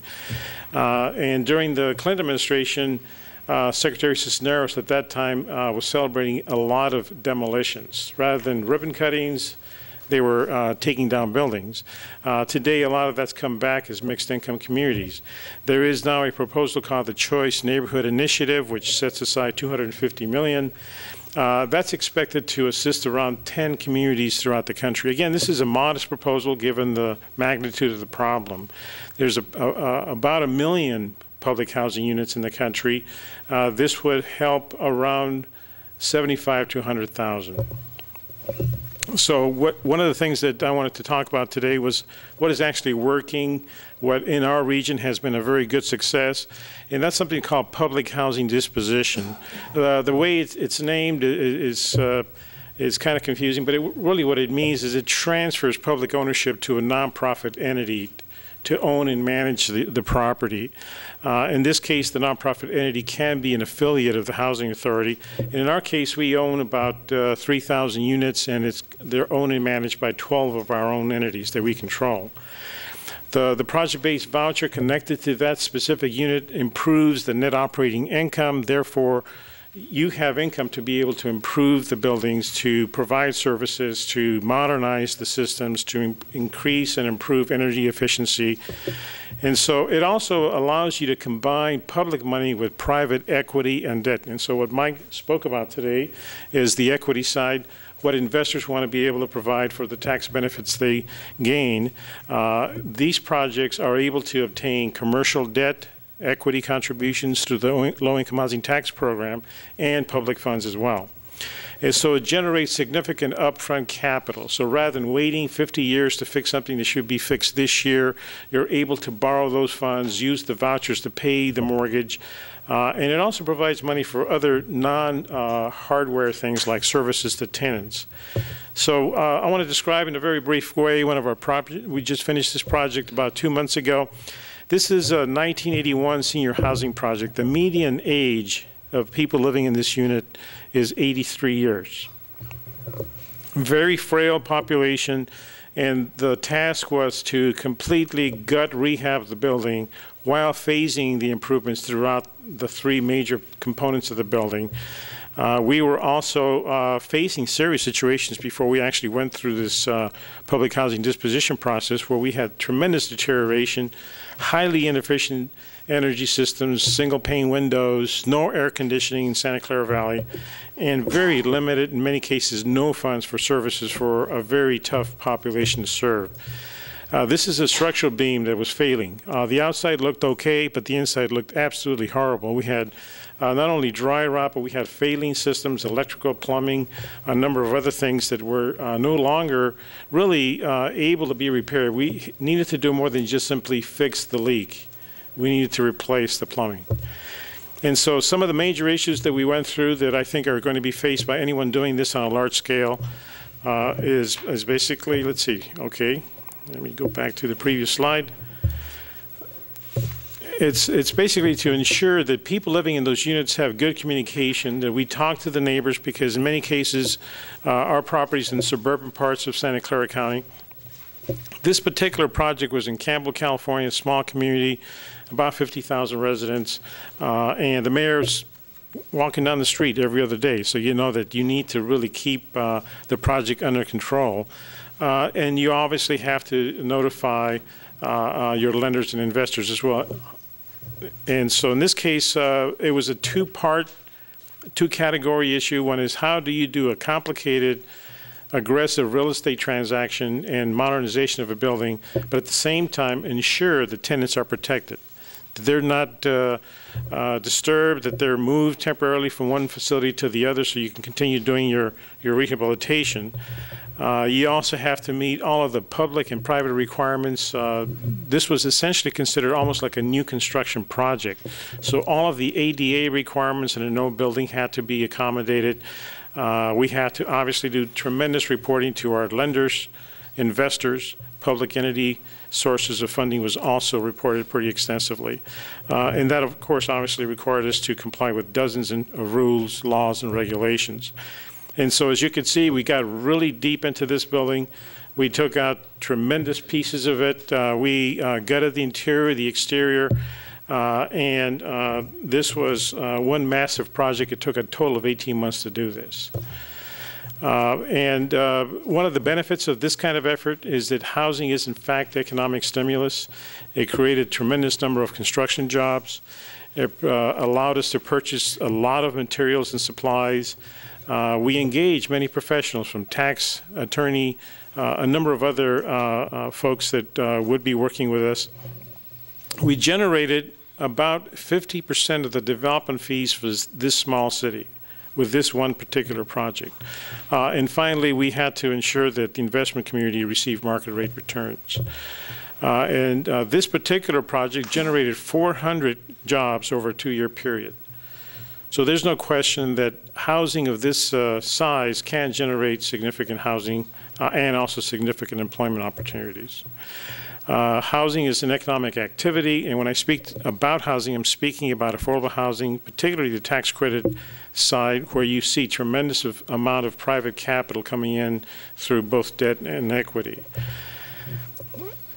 Speaker 5: And during the Clinton administration, Secretary Cisneros at that time was celebrating a lot of demolitions. Rather than ribbon cuttings, they were taking down buildings. Today, a lot of that's come back as mixed income communities. There is now a proposal called the Choice Neighborhood Initiative, which sets aside $250 million. That's expected to assist around 10 communities throughout the country. Again, this is a modest proposal given the magnitude of the problem. There's about 1 million public housing units in the country. This would help around 75 to 100,000. So one of the things that I wanted to talk about today was what is actually working, what in our region has been a very good success, and that's something called public housing disposition. The way it's named is kind of confusing, but really what it means is it transfers public ownership to a nonprofit entity to own and manage the property. In this case, the nonprofit entity can be an affiliate of the housing authority. And in our case, we own about 3,000 units, and they're owned and managed by 12 of our own entities that we control. The project-based voucher connected to that specific unit improves the net operating income. Therefore, you have income to be able to improve the buildings, to provide services, to modernize the systems, to increase and improve energy efficiency. And so it also allows you to combine public money with private equity and debt. And so what Mike spoke about today is the equity side, what investors want to be able to provide for the tax benefits they gain. These projects are able to obtain commercial debt, equity contributions through the low-income housing tax program, and public funds as well. And so it generates significant upfront capital. So rather than waiting 50 years to fix something that should be fixed this year, you're able to borrow those funds, use the vouchers to pay the mortgage, and it also provides money for other non-hardware things like services to tenants. So I want to describe in a very brief way one of our projects. We just finished this project about 2 months ago. This is a 1981 senior housing project. The median age of people living in this unit is 83 years. Very frail population, and the task was to completely gut rehab the building while phasing the improvements throughout the 3 major components of the building. We were also facing serious situations before we actually went through this public housing disposition process, where we had tremendous deterioration, highly inefficient energy systems, single pane windows, no air conditioning in Santa Clara Valley, and very limited, in many cases, no funds for services for a very tough population to serve. This is a structural beam that was failing. The outside looked okay, but the inside looked absolutely horrible. We had not only dry rot, but we had failing systems, electrical, plumbing, a number of other things that were no longer really able to be repaired. We needed to do more than just simply fix the leak. We needed to replace the plumbing. And so some of the major issues that we went through that I think are going to be faced by anyone doing this on a large scale is basically, let's see, okay, let me go back to the previous slide. It's basically to ensure that people living in those units have good communication, that we talk to the neighbors, because in many cases, our properties in suburban parts of Santa Clara County. This particular project was in Campbell, California, a small community, about 50,000 residents, and the mayor's walking down the street every other day, so you know that you need to really keep the project under control. And you obviously have to notify your lenders and investors as well. And so in this case, it was a two-category issue. One is, how do you do a complicated, aggressive real estate transaction and modernization of a building, but at the same time ensure the tenants are protected? that they're not disturbed, that they're moved temporarily from one facility to the other so you can continue doing your rehabilitation. You also have to meet all of the public and private requirements. This was essentially considered almost like a new construction project. So all of the ADA requirements in a no building had to be accommodated. We had to obviously do tremendous reporting to our lenders, investors, public entity sources of funding was also reported pretty extensively. And that, of course, obviously required us to comply with dozens of rules, laws, and regulations. And so as you can see, we got really deep into this building. We took out tremendous pieces of it. We gutted the interior, the exterior, and this was one massive project. It took a total of 18 months to do this. And one of the benefits of this kind of effort is that housing is, in fact, economic stimulus. It created a tremendous number of construction jobs. It allowed us to purchase a lot of materials and supplies. We engaged many professionals, from tax, attorney, a number of other folks that would be working with us. We generated about 50% of the development fees for this small city with this one particular project. And finally, we had to ensure that the investment community received market rate returns. And this particular project generated 400 jobs over a 2-year period. So there's no question that housing of this size can generate significant housing and also significant employment opportunities. Housing is an economic activity, and when I speak about housing, I'm speaking about affordable housing, particularly the tax credit side, where you see tremendous amount of private capital coming in through both debt and equity.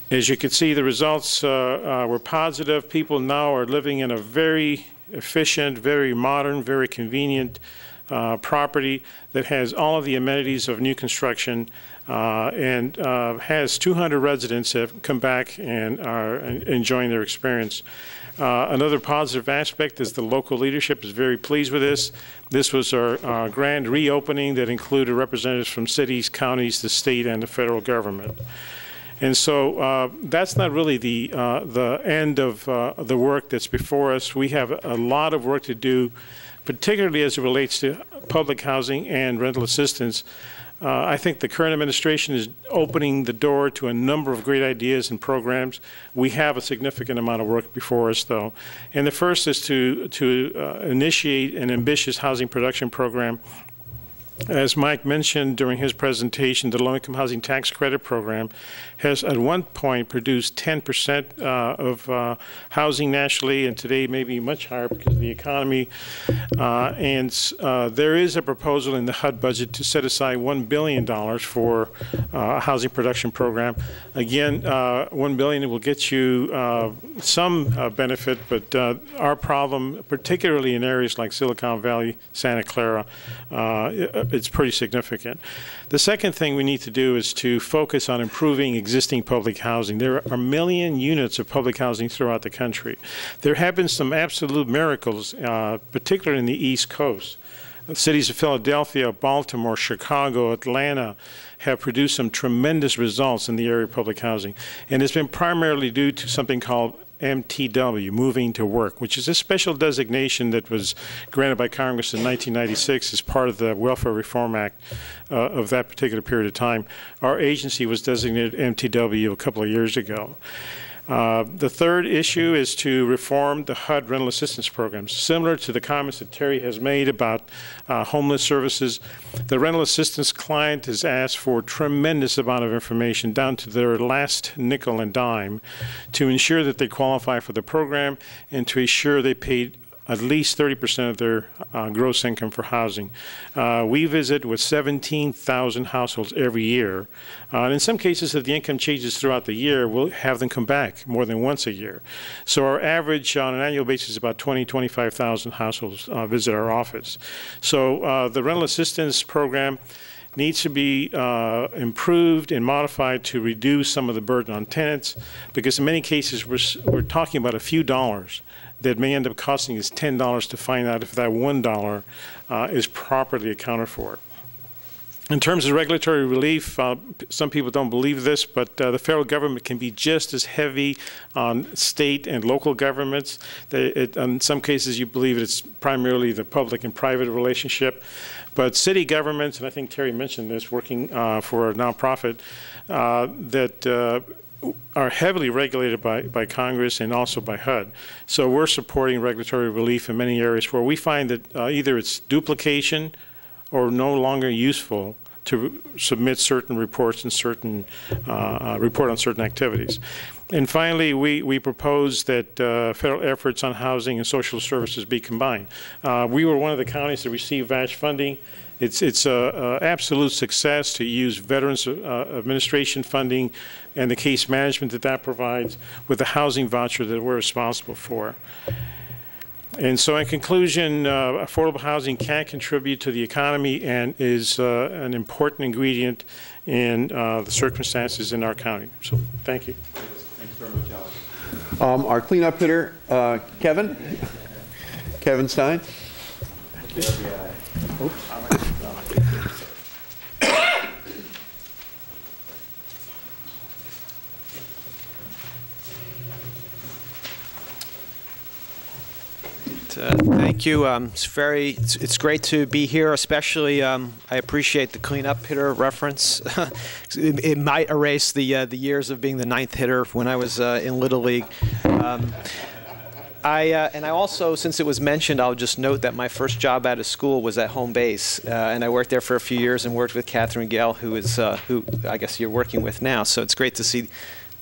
Speaker 5: As you can see, the results were positive. People now are living in a very efficient, very modern, very convenient property that has all of the amenities of new construction and has 200 residents that have come back and are enjoying their experience. Another positive aspect is the local leadership is very pleased with this. This was our grand reopening that included representatives from cities, counties, the state, and the federal government. And so that's not really the end of the work that's before us. We have a lot of work to do, particularly as it relates to public housing and rental assistance. I think the current administration is opening the door to a number of great ideas and programs. We have a significant amount of work before us, though. And the first is to initiate an ambitious housing production program. As Mike mentioned during his presentation, the Low-Income Housing Tax Credit Program has at one point produced 10% of housing nationally, and today maybe much higher because of the economy. There is a proposal in the HUD budget to set aside $1 billion for a housing production program. Again, $1 billion will get you some benefit, but our problem, particularly in areas like Silicon Valley, Santa Clara, it's pretty significant. The second thing we need to do is to focus on improving existing public housing. There are 1 million units of public housing throughout the country. There have been some absolute miracles, particularly in the East Coast. The cities of Philadelphia, Baltimore, Chicago, Atlanta have produced some tremendous results in the area of public housing. And it's been primarily due to something called MTW, moving to work, which is a special designation that was granted by Congress in 1996 as part of the Welfare Reform Act of that particular period of time. Our agency was designated MTW a couple of years ago. The third issue is to reform the HUD rental assistance programs. Similar to the comments that Terrie has made about homeless services, the rental assistance client has asked for a tremendous amount of information down to their last nickel and dime to ensure that they qualify for the program and to ensure they paid at least 30% of their gross income for housing. We visit with 17,000 households every year. And in some cases, if the income changes throughout the year, we'll have them come back more than once a year. So our average on an annual basis is about 25,000 households visit our office. So the rental assistance program needs to be improved and modified to reduce some of the burden on tenants, because in many cases we're talking about a few dollars that may end up costing us $10 to find out if that $1 is properly accounted for. In terms of regulatory relief, some people don't believe this, but the federal government can be just as heavy on state and local governments. In some cases, you believe it's primarily the public and private relationship. But city governments, and I think Terry mentioned this, working for a nonprofit, that are heavily regulated by Congress and also by HUD. So we're supporting regulatory relief in many areas where we find that either it's duplication or no longer useful to submit certain reports and certain report on certain activities. And finally, we propose that federal efforts on housing and social services be combined. We were one of the counties that received VASH funding. It's an absolute success to use Veterans Administration funding and the case management that provides with the housing voucher that we're responsible for. And so in conclusion, affordable housing can contribute to the economy and is an important ingredient in the circumstances in our county. So thank you.
Speaker 1: Thanks very much, Alex. Our cleanup hitter, Kevin Stein. Oops.
Speaker 3: Thank you. It's great to be here. Especially, I appreciate the cleanup hitter reference. It might erase the years of being the 9th hitter when I was in Little League. And I also, since it was mentioned, I'll just note that my first job out of school was at home base, and I worked there for a few years and worked with Catherine Gale, who I guess you're working with now. So it's great to see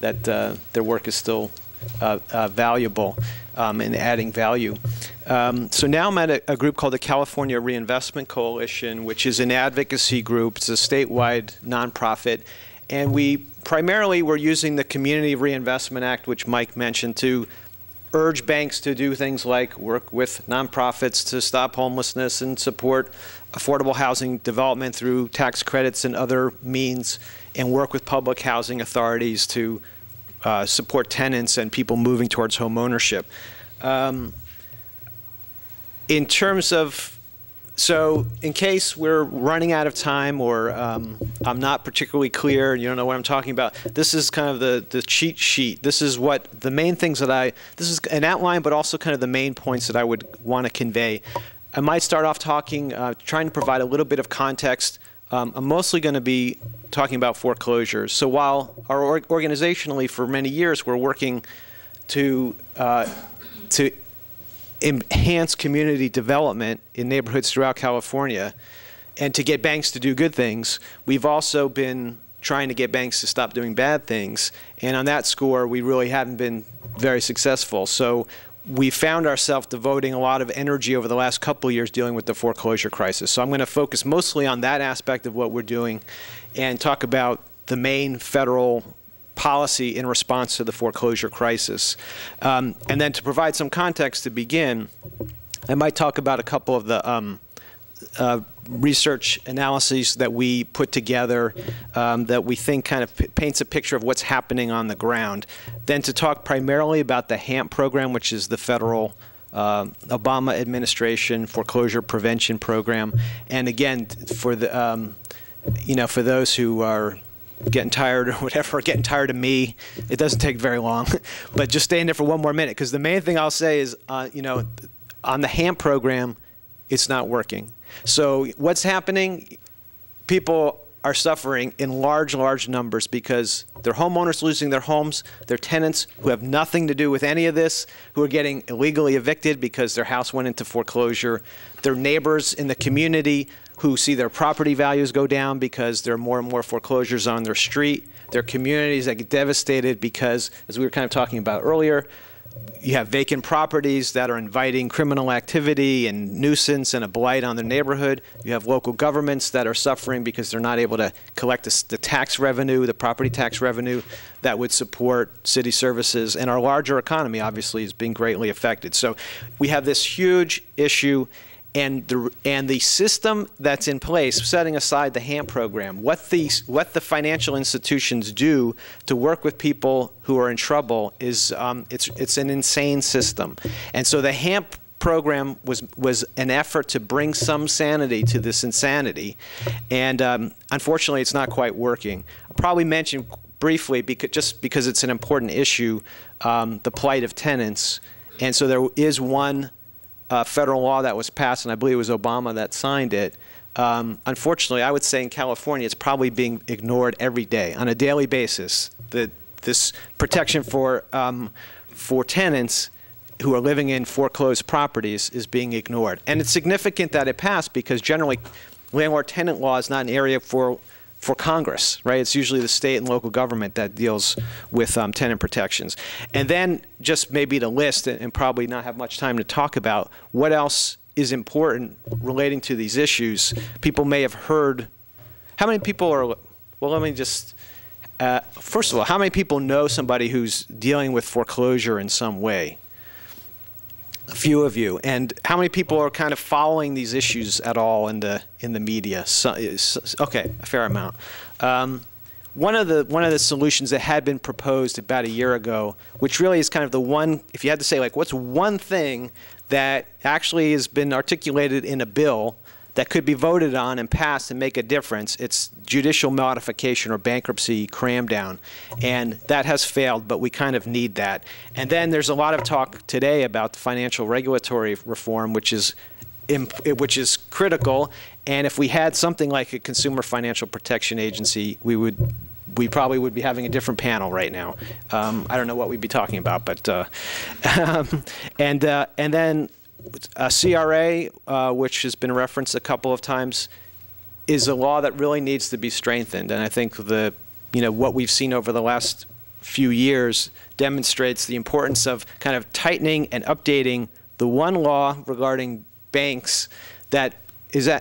Speaker 3: that their work is still valuable and adding value. So now I'm at a group called the California Reinvestment Coalition, which is an advocacy group. It's a statewide nonprofit, and we're using the Community Reinvestment Act, which Mike mentioned, to urge banks to do things like work with nonprofits to stop homelessness and support affordable housing development through tax credits and other means, and work with public housing authorities to support tenants and people moving towards home ownership. In terms of, so in case we're running out of time or I'm not particularly clear and you don't know what I'm talking about, this is kind of the cheat sheet. This is what the main things that this is an outline, but also kind of the main points that I would want to convey. I might start off talking, trying to provide a little bit of context. I'm mostly going to be talking about foreclosures. So while organizationally for many years we're working to enhance community development in neighborhoods throughout California and to get banks to do good things, we've also been trying to get banks to stop doing bad things. And on that score, we really haven't been very successful. So we found ourselves devoting a lot of energy over the last couple of years dealing with the foreclosure crisis. So I'm going to focus mostly on that aspect of what we're doing and talk about the main federal policy in response to the foreclosure crisis. And then to provide some context to begin, I might talk about a couple of the research analyses that we put together that we think kind of paints a picture of what's happening on the ground. Then to talk primarily about the HAMP program, which is the federal Obama administration foreclosure prevention program. And again, for the for those who are getting tired or whatever, getting tired of me, it doesn't take very long. But just stay in there for one more minute, because the main thing I'll say is, on the HAMP program, it's not working. So what's happening? People are suffering in large numbers because their homeowners losing their homes, their tenants who have nothing to do with any of this, who are getting illegally evicted because their house went into foreclosure, their neighbors in the community who see their property values go down because there are more and more foreclosures on their street, their communities that get devastated because, as we were kind of talking about earlier, you have vacant properties that are inviting criminal activity and nuisance and a blight on their neighborhood. You have local governments that are suffering because they're not able to collect the tax revenue, the property tax revenue that would support city services. And our larger economy, obviously, is being greatly affected. So we have this huge issue. And the system that's in place, setting aside the HAMP program, what the financial institutions do to work with people who are in trouble is it's an insane system. And so the HAMP program was an effort to bring some sanity to this insanity, and unfortunately, it's not quite working. I'll probably mention briefly, just because it's an important issue, the plight of tenants. And so there is one federal law that was passed, and I believe it was Obama that signed it. Unfortunately, I would say in California, it's probably being ignored every day, on a daily basis. This protection for tenants who are living in foreclosed properties is being ignored. And it's significant that it passed because generally landlord-tenant law is not an area for Congress, right? It's usually the state and local government that deals with tenant protections. And then just maybe to list and probably not have much time to talk about what else is important relating to these issues. People may have heard, how many people are, well, let me just, first of all, how many people know somebody who's dealing with foreclosure in some way? A few of you. And how many people are kind of following these issues at all in the media? Okay, a fair amount. One of the solutions that had been proposed about a year ago, which really is kind of the one, if you had to say like, what's one thing that actually has been articulated in a bill that could be voted on and passed and make a difference, it's judicial modification or bankruptcy cram down. And that has failed, but we kind of need that. And then there's a lot of talk today about the financial regulatory reform, which is critical. And if we had something like a Consumer Financial Protection Agency, we probably would be having a different panel right now. I don't know what we'd be talking about, but and then CRA, which has been referenced a couple of times, is a law that really needs to be strengthened. And I think what we've seen over the last few years demonstrates the importance of kind of tightening and updating the one law regarding banks that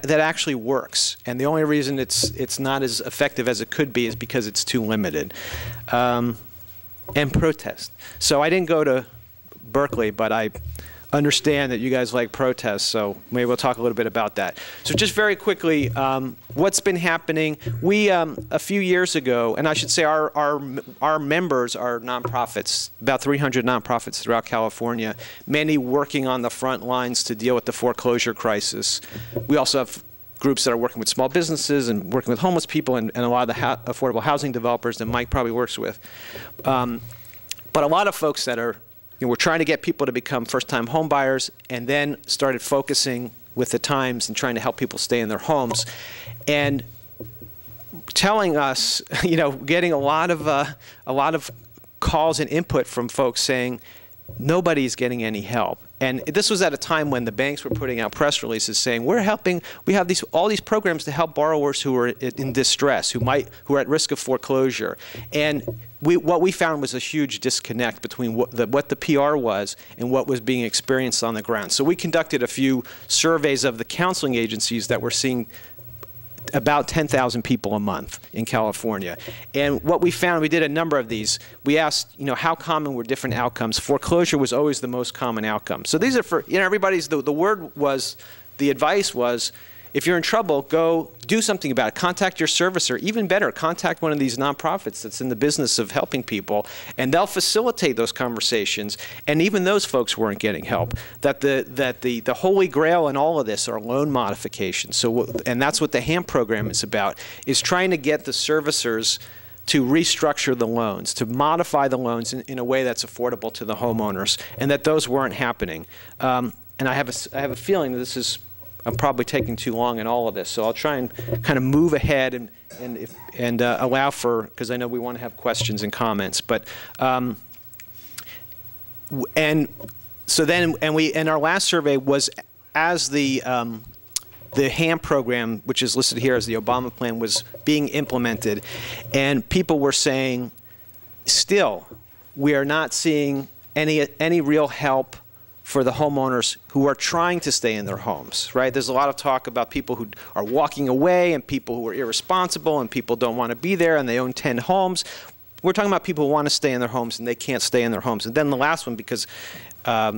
Speaker 3: actually works. And the only reason it's not as effective as it could be is because it's too limited. And protest. So I didn't go to Berkeley, but I understand that you guys like protests, so maybe we'll talk a little bit about that. So just very quickly, what's been happening? We, a few years ago, and I should say our members are nonprofits, about 300 nonprofits throughout California, many working on the front lines to deal with the foreclosure crisis. We also have groups that are working with small businesses and working with homeless people and a lot of the affordable housing developers that Mike probably works with. But a lot of folks that are we're trying to get people to become first-time home buyers, and then started focusing with the times and trying to help people stay in their homes, and telling us, getting a lot of calls and input from folks saying nobody's getting any help. And this was at a time when the banks were putting out press releases saying we have all these programs to help borrowers who are in distress, who are at risk of foreclosure. And what we found was a huge disconnect between what the PR was and what was being experienced on the ground. So we conducted a few surveys of the counseling agencies that were seeing about 10,000 people a month in California. And what we found, we did a number of these. We asked, how common were different outcomes. Foreclosure was always the most common outcome. So these are for, everybody's, the advice was, if you're in trouble, go do something about it. Contact your servicer. Even better, contact one of these nonprofits that's in the business of helping people, and they'll facilitate those conversations. And even those folks weren't getting help. That the holy grail in all of this are loan modifications. So, and that's what the HAMP program is about, is trying to get the servicers to restructure the loans, to modify the loans in a way that's affordable to the homeowners, and that those weren't happening. And I have a feeling that I'm probably taking too long in all of this, so I'll try and kind of move ahead and allow for, because I know we want to have questions and comments. But and our last survey was as the HAMP program, which is listed here as the Obama plan, was being implemented, and people were saying, still, we are not seeing any real help for the homeowners who are trying to stay in their homes, right? There's a lot of talk about people who are walking away and people who are irresponsible and people don't want to be there and they own 10 homes. We're talking about people who want to stay in their homes and they can't stay in their homes. And then the last one, because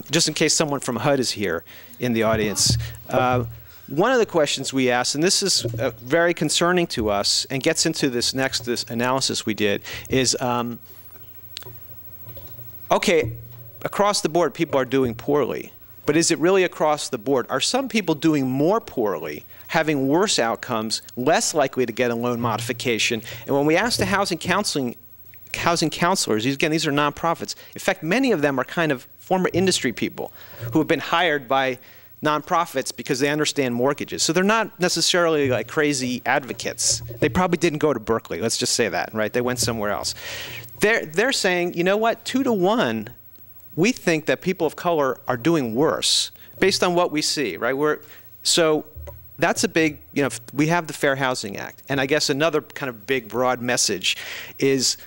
Speaker 3: just in case someone from HUD is here in the audience, one of the questions we asked, and this is very concerning to us and gets into this analysis we did, is, okay, across the board, people are doing poorly, but is it really across the board? Are some people doing more poorly, having worse outcomes, less likely to get a loan modification? And when we ask the housing counselors, again, these are nonprofits. In fact, many of them are kind of former industry people who have been hired by nonprofits because they understand mortgages. So they're not necessarily like crazy advocates. They probably didn't go to Berkeley, let's just say that, right? They went somewhere else. They're saying, you know what, 2 to 1, we think that people of color are doing worse based on what we see, right? So that's a big, we have the Fair Housing Act. And I guess another kind of big, broad message is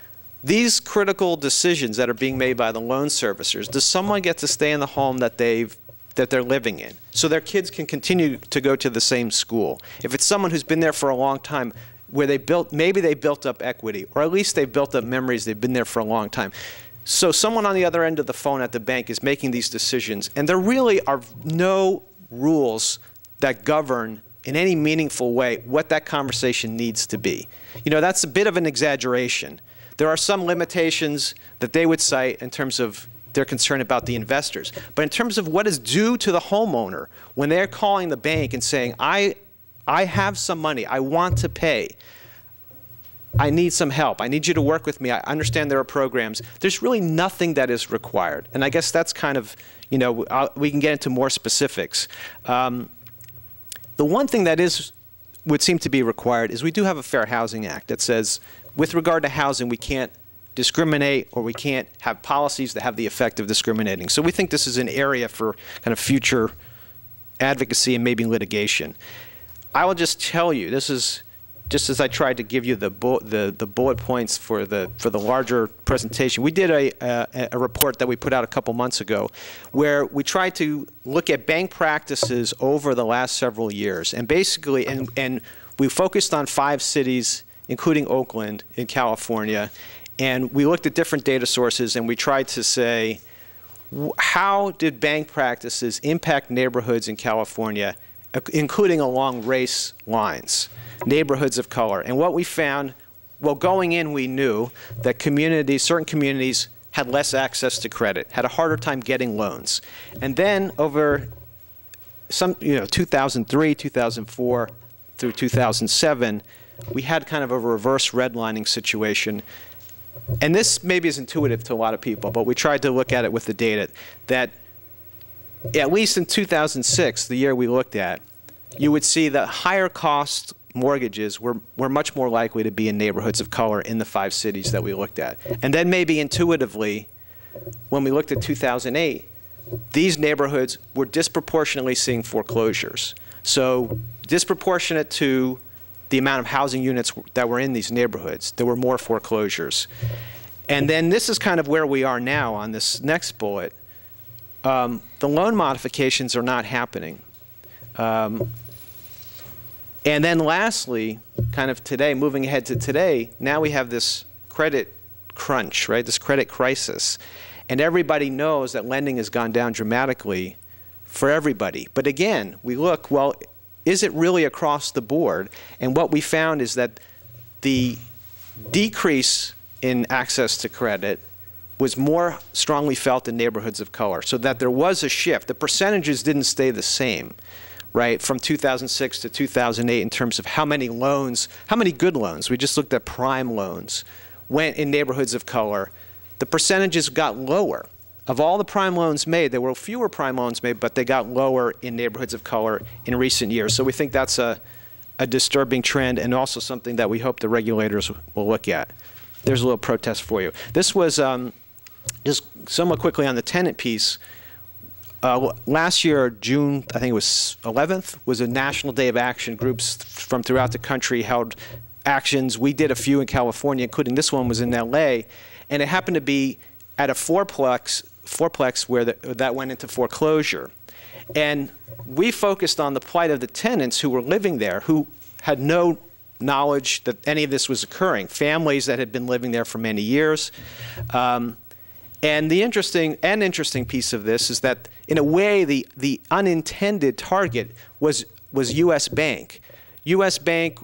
Speaker 3: these critical decisions that are being made by the loan servicers. Does someone get to stay in the home that they're living in so their kids can continue to go to the same school? If it's someone who's been there for a long time, where maybe they built up equity, or at least they've built up memories, they've been there for a long time. So someone on the other end of the phone at the bank is making these decisions, and there really are no rules that govern in any meaningful way what that conversation needs to be. That's a bit of an exaggeration. There are some limitations that they would cite in terms of their concern about the investors. But in terms of what is due to the homeowner, when they're calling the bank and saying, I have some money, I want to pay, I need some help, I need you to work with me, I understand there are programs, there's really nothing that is required. And I guess that's kind of, we can get into more specifics. The one thing that would seem to be required is we do have a Fair Housing Act that says, with regard to housing, we can't discriminate, or we can't have policies that have the effect of discriminating. So we think this is an area for kind of future advocacy and maybe litigation. I will just tell you, this is just as I tried to give you the bullet points for the larger presentation. We did a report that we put out a couple months ago where we tried to look at bank practices over the last several years, and basically, and we focused on 5 cities, including Oakland in California. And we looked at different data sources, and we tried to say, how did bank practices impact neighborhoods in California, including along race lines, neighborhoods of color? And what we found, well, going in, we knew that certain communities had less access to credit, had a harder time getting loans. And then over 2003, 2004 through 2007, we had kind of a reverse redlining situation. And this maybe is intuitive to a lot of people, but we tried to look at it with the data that at least in 2006, the year we looked at, you would see that higher cost mortgages were much more likely to be in neighborhoods of color in the 5 cities that we looked at. And then maybe intuitively, when we looked at 2008, these neighborhoods were disproportionately seeing foreclosures. So disproportionate to the amount of housing units that were in these neighborhoods, there were more foreclosures. And then this is kind of where we are now on this next bullet. The loan modifications are not happening. And then lastly, kind of today, moving ahead to today, now we have this credit crunch, right? This credit crisis. And everybody knows that lending has gone down dramatically for everybody. But again, we look, well, is it really across the board? And what we found is that the decrease in access to credit was more strongly felt in neighborhoods of color, so that there was a shift. The percentages didn't stay the same, right, from 2006 to 2008 in terms of how many loans, how many good loans, we just looked at prime loans, went in neighborhoods of color. The percentages got lower. Of all the prime loans made, there were fewer prime loans made, but they got lower in neighborhoods of color in recent years. So we think that's a disturbing trend, and also something that we hope the regulators will look at. There's a little protest for you. This was, just somewhat quickly on the tenant piece, last year, June, I think it was 11th, was a National Day of Action. Groups from throughout the country held actions. We did a few in California, including this one was in LA, and it happened to be at a fourplex where that went into foreclosure. And we focused on the plight of the tenants who were living there, who had no knowledge that any of this was occurring, families that had been living there for many years. And the interesting piece of this is that, in a way, the unintended target was U.S. Bank. U.S. Bank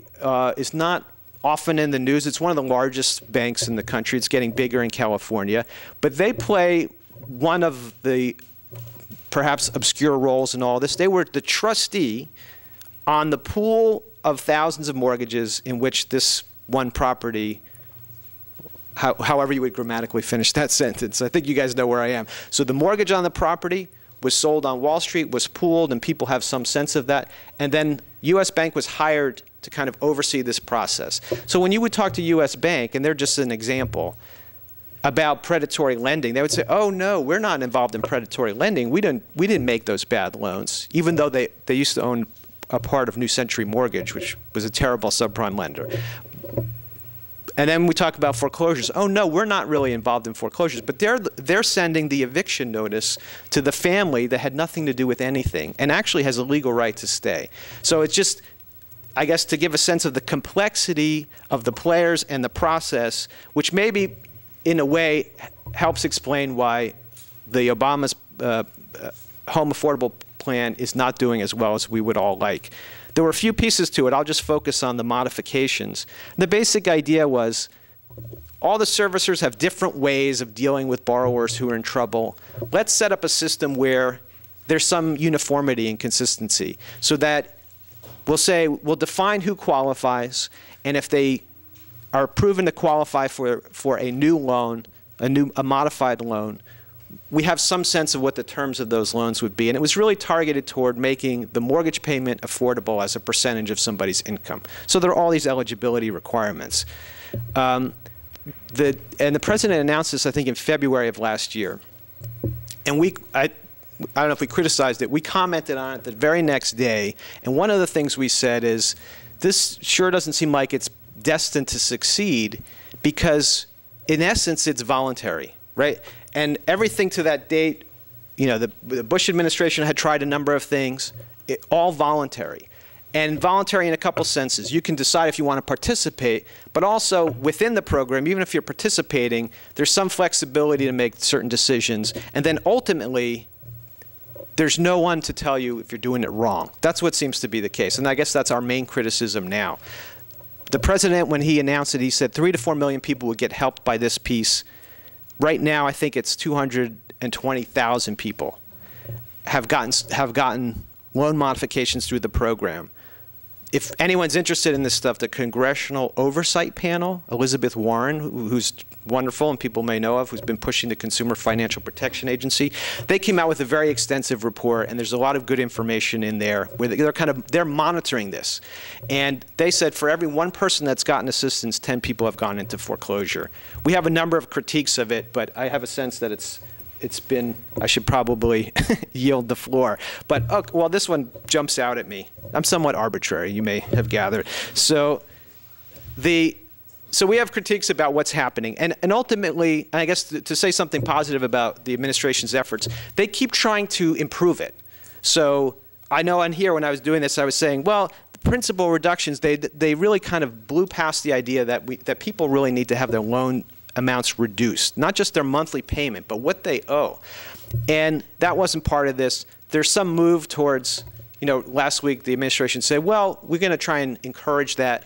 Speaker 3: is not often in the news. It's one of the largest banks in the country. It's getting bigger in California. But they play one of the perhaps obscure roles in all this. They were the trustee on the pool of thousands of mortgages in which this one property, however you would grammatically finish that sentence. I think you guys know where I am. So the mortgage on the property was sold on Wall Street, was pooled, and people have some sense of that. And then U.S. Bank was hired to kind of oversee this process. So when you would talk to U.S. Bank, and they're just an example, about predatory lending, they would say, oh no, we're not involved in predatory lending. We didn't make those bad loans, even though they used to own a part of New Century Mortgage, which was a terrible subprime lender. And then we talk about foreclosures. Oh no, we're not really involved in foreclosures, but they're sending the eviction notice to the family that had nothing to do with anything and actually has a legal right to stay. So it's just, I guess, to give a sense of the complexity of the players and the process, which maybe in a way helps explain why the Obama's home affordable plan is not doing as well as we would all like. There were a few pieces to it. I'll just focus on the modifications. The basic idea was all the servicers have different ways of dealing with borrowers who are in trouble. Let's set up a system where there's some uniformity and consistency so that we'll say, we'll define who qualifies, and if they are proven to qualify for a new loan, a modified loan, we have some sense of what the terms of those loans would be. And it was really targeted toward making the mortgage payment affordable as a percentage of somebody's income. So there are all these eligibility requirements. And the president announced this, I think, in February of last year. And I don't know if we criticized it. We commented on it the very next day. And one of the things we said is, this sure doesn't seem like it's destined to succeed because, in essence, it's voluntary, right? And everything to that date, you know, the Bush administration had tried a number of things, all voluntary. And voluntary in a couple senses. You can decide if you want to participate, but also within the program, even if you're participating, there's some flexibility to make certain decisions. And then ultimately, there's no one to tell you if you're doing it wrong. That's what seems to be the case. And I guess that's our main criticism now. The president, when he announced it, he said 3 to 4 million people would get helped by this piece. Right now, I think it's 220,000 people have gotten loan modifications through the program. If anyone's interested in this stuff, the Congressional Oversight Panel, Elizabeth Warren, who's wonderful and people may know of, who's been pushing the Consumer Financial Protection Agency, they came out with a very extensive report, and there's a lot of good information in there where they're monitoring this. And they said for every one person that's gotten assistance, 10 people have gone into foreclosure. We have a number of critiques of it, but I have a sense that it's been, I should probably yield the floor. But, well, this one jumps out at me. I'm somewhat arbitrary, you may have gathered. So we have critiques about what's happening. And ultimately, I guess to say something positive about the administration's efforts, they keep trying to improve it. So I know on here when I was doing this, I was saying, well, the principal reductions, they really kind of blew past the idea that people really need to have their loan amounts reduced, not just their monthly payment, but what they owe. And that wasn't part of this. There's some move towards, you know, last week the administration said, well, we're going to try and encourage that.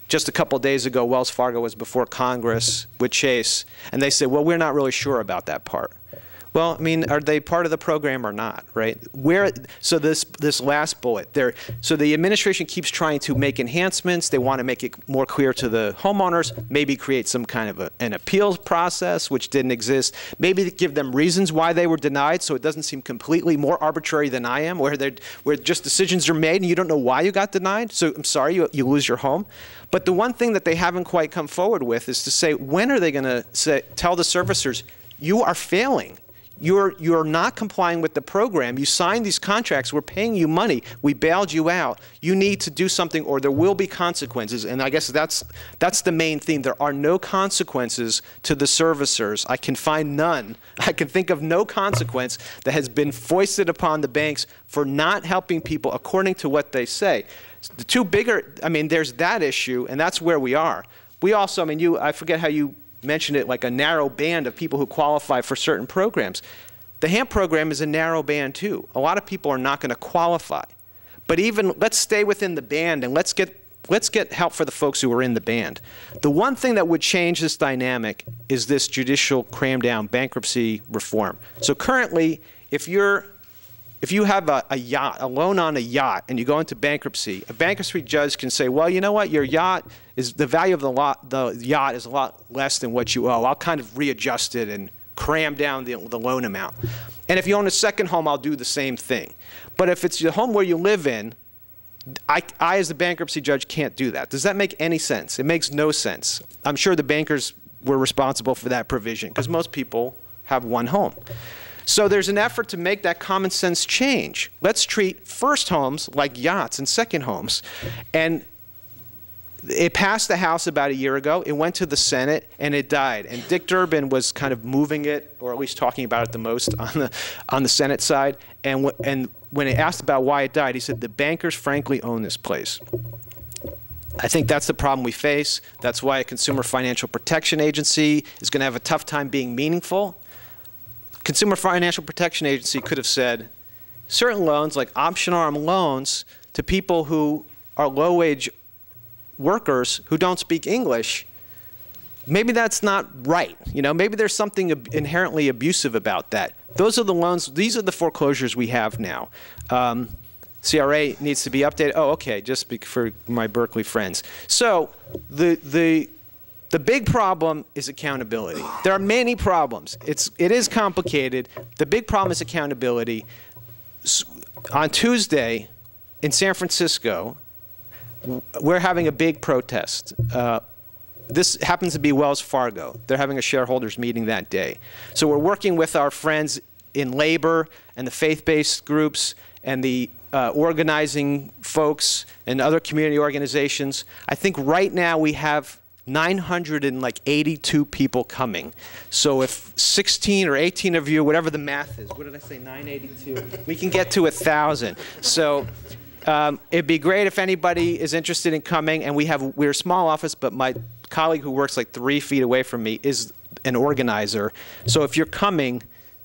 Speaker 3: Just a couple days ago, Wells Fargo was before Congress with Chase, and they said, well, we're not really sure about that part. Well, I mean, are they part of the program or not, right? So this last bullet, so the administration keeps trying to make enhancements. They want to make it more clear to the homeowners, maybe create some kind of an appeals process, which didn't exist, maybe give them reasons why they were denied so it doesn't seem completely more arbitrary than I am, where just decisions are made and you don't know why you got denied. So I'm sorry, you lose your home. But the one thing that they haven't quite come forward with is to say, when are they going to tell the servicers, you are failing. You're not complying with the program. You signed these contracts. We're paying you money. We bailed you out. You need to do something or there will be consequences. And I guess that's the main theme. There are no consequences to the servicers. I can find none. I can think of no consequence that has been foisted upon the banks for not helping people according to what they say. The two bigger, I mean, there's that issue, and that's where we are. We also, I mean, I forget how you mentioned it, like a narrow band of people who qualify for certain programs. The HAMP program is a narrow band too. A lot of people are not going to qualify. But even, let's stay within the band and let's get help for the folks who are in the band. The one thing that would change this dynamic is this judicial cram down bankruptcy reform. So currently, if you have a yacht, a loan on a yacht, and you go into bankruptcy, a bankruptcy judge can say, well, you know what, your yacht is, the value of the yacht is a lot less than what you owe. I'll kind of readjust it and cram down the loan amount. And if you own a second home, I'll do the same thing. But if it's the home where you live in, I as the bankruptcy judge can't do that. Does that make any sense? It makes no sense. I'm sure the bankers were responsible for that provision because most people have one home. So there's an effort to make that common sense change. Let's treat first homes like yachts and second homes. And it passed the House about a year ago. It went to the Senate, and it died. And Dick Durbin was kind of moving it, or at least talking about it the most on the Senate side. And when it asked about why it died, he said, the bankers frankly own this place. I think that's the problem we face. That's why a Consumer Financial Protection Agency is going to have a tough time being meaningful. Consumer Financial Protection Agency could have said certain loans, like option arm loans to people who are low-wage workers who don't speak English, maybe that's not right. You know, maybe there's something inherently abusive about that. Those are the loans, these are the foreclosures we have now. CRA needs to be updated. Oh, okay, just for my Berkeley friends. So the big problem is accountability. There are many problems. It is complicated. The big problem is accountability. On Tuesday in San Francisco, we're having a big protest. This happens to be Wells Fargo. They're having a shareholders meeting that day. So we're working with our friends in labor and the faith-based groups and the organizing folks and other community organizations. I think right now we have 982 people coming. So if 16 or 18 of you, whatever the math is, what did I say, 982? We can get to 1,000. So it'd be great if anybody is interested in coming. And we're a small office, but my colleague who works like 3 feet away from me is an organizer. So if you're coming,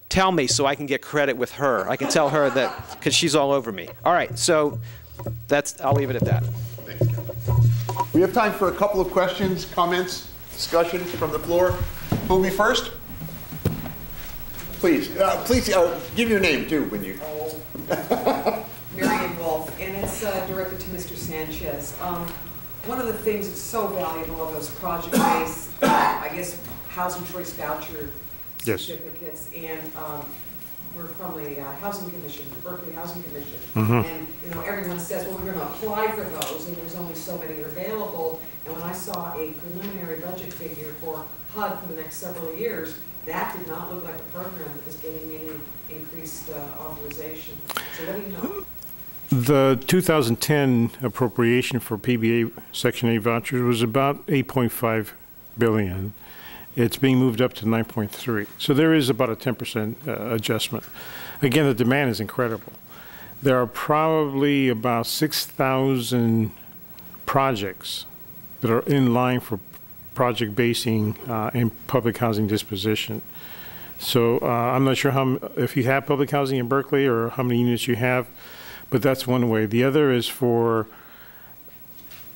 Speaker 3: tell me so I can get credit with her. I can tell her that because she's all over me. All right, so I'll leave it at that.
Speaker 1: Thanks, Kevin. We have time for a couple of questions, comments, discussions from the floor. Who will be first? Please, give your name too when you.
Speaker 6: Marion Wolf, and it's directed to Mr. Sanchez. One of the things that's so valuable of those project-based, I guess, housing choice voucher certificates, and we're from the Housing Commission, the Berkeley Housing Commission, and everyone says, well, we're going to apply for those, and there's only so many available. And when I saw a preliminary budget figure for HUD for the next several years, that did not look like a program that was getting any increased authorization. So what do you know?
Speaker 5: The 2010 appropriation for PBA Section 8 vouchers was about $8.5 billion. It's being moved up to 9.3. So there is about a 10% adjustment. Again, the demand is incredible. There are probably about 6,000 projects that are in line for project basing and public housing disposition. So I'm not sure if you have public housing in Berkeley or how many units you have, but that's one way. The other is for,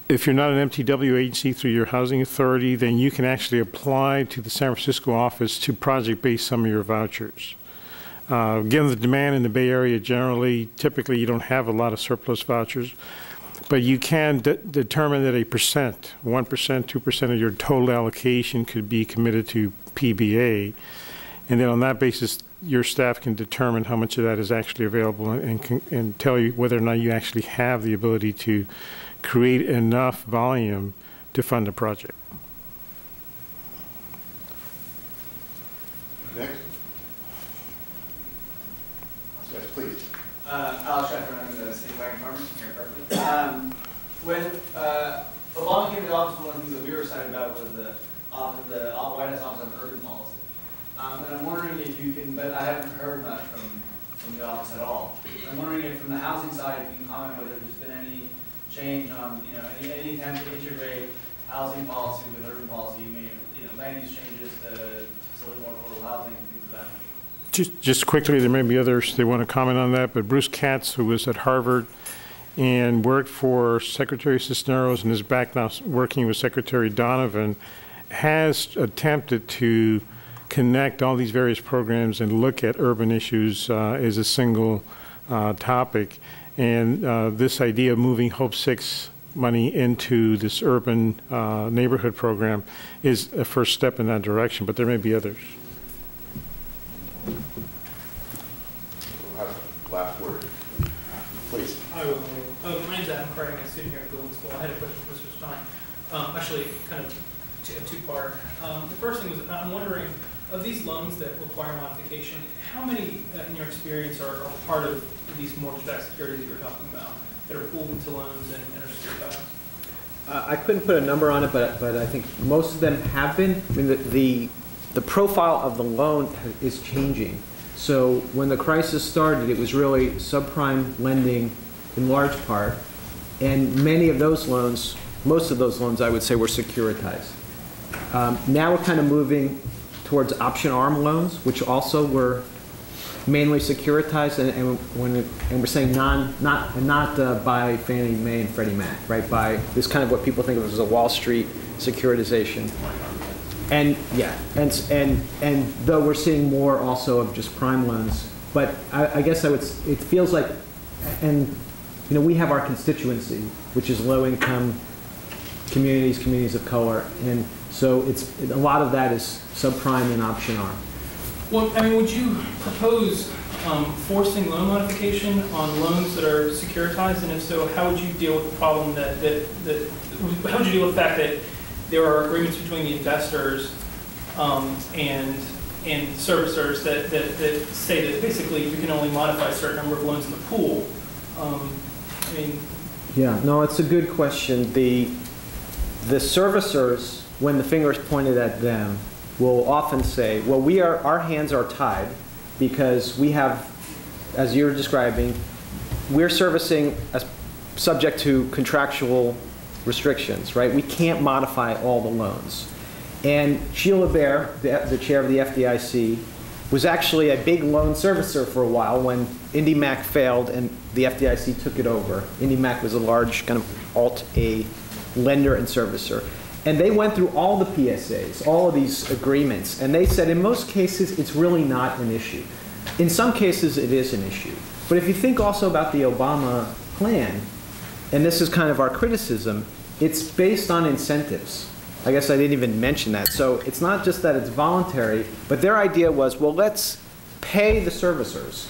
Speaker 5: if you're not an MTW agency through your housing authority, then you can actually apply to the San Francisco office to project base some of your vouchers. Given the demand in the Bay Area generally, typically you don't have a lot of surplus vouchers, but you can determine that 1%, 2% of your total allocation could be committed to PBA. And then on that basis, your staff can determine how much of that is actually available and tell you whether or not you actually have the ability to create enough volume to fund the project.
Speaker 1: Next. Yes, please.
Speaker 7: Alex Sheffer, I'm the State Wagon Farmer here at Berkeley. When Obama came to the office, one of the things that we were excited about was the White House Office on Urban Policy. And I'm wondering if you can, but I haven't heard much from the office at all. I'm wondering if from the housing side, you can comment whether there's been any change on, any attempt to integrate housing policy with urban policy, land use changes to facilitate more affordable housing, things of that nature.
Speaker 5: Just quickly, there may be others that want to comment on that, but Bruce Katz, who was at Harvard and worked for Secretary Cisneros and is back now working with Secretary Donovan, has attempted to connect all these various programs and look at urban issues as a single topic. And this idea of moving Hope 6 money into this urban neighborhood program is a first step in that direction, but there may be others.
Speaker 1: We'll have last word. Please.
Speaker 8: I will. My name's Adam Craig. I'm a student here at Building School. I had a question for Mr. Stein. Actually, kind of a two-part. The first thing was, I'm wondering, of these loans that require modification, how many, in your experience, are part of these mortgage-backed securities that you're talking about, that are pooled into loans and are securitized?
Speaker 3: I couldn't put a number on it, but I think most of them have been. I mean, the profile of the loan is changing. So when the crisis started, it was really subprime lending in large part, and many of those loans, most of those loans, I would say, were securitized. Now we're kind of moving towards option arm loans, which also were mainly securitized, and we're saying not by Fannie Mae and Freddie Mac, right? By this kind of what people think of as a Wall Street securitization. And yeah, and though we're seeing more also of just prime loans, but I guess it feels like, and you know, we have our constituency, which is low income communities of color, and so a lot of that is subprime and option arm.
Speaker 8: Well, I mean, would you propose forcing loan modification on loans that are securitized, and if so, how would you deal with the problem how would you deal with the fact that there are agreements between the investors and servicers that say that basically you can only modify a certain number of loans in the pool? I mean, yeah, no, it's a good question. The servicers, when the finger is pointed at them, will often say, well, our hands are tied because we have, as you're describing, we're servicing as subject to contractual restrictions, right? We can't modify all the loans. And Sheila Bair, the chair of the FDIC, was actually a big loan servicer for a while when IndyMac failed and the FDIC took it over. IndyMac was a large kind of Alt-A lender and servicer. And they went through all the PSAs, all of these agreements, and they said in most cases it's really not an issue. In some cases it is an issue. But if you think also about the Obama plan, and this is kind of our criticism, it's based on incentives. I guess I didn't even mention that. So it's not just that it's voluntary, but their idea was, well, let's pay the servicers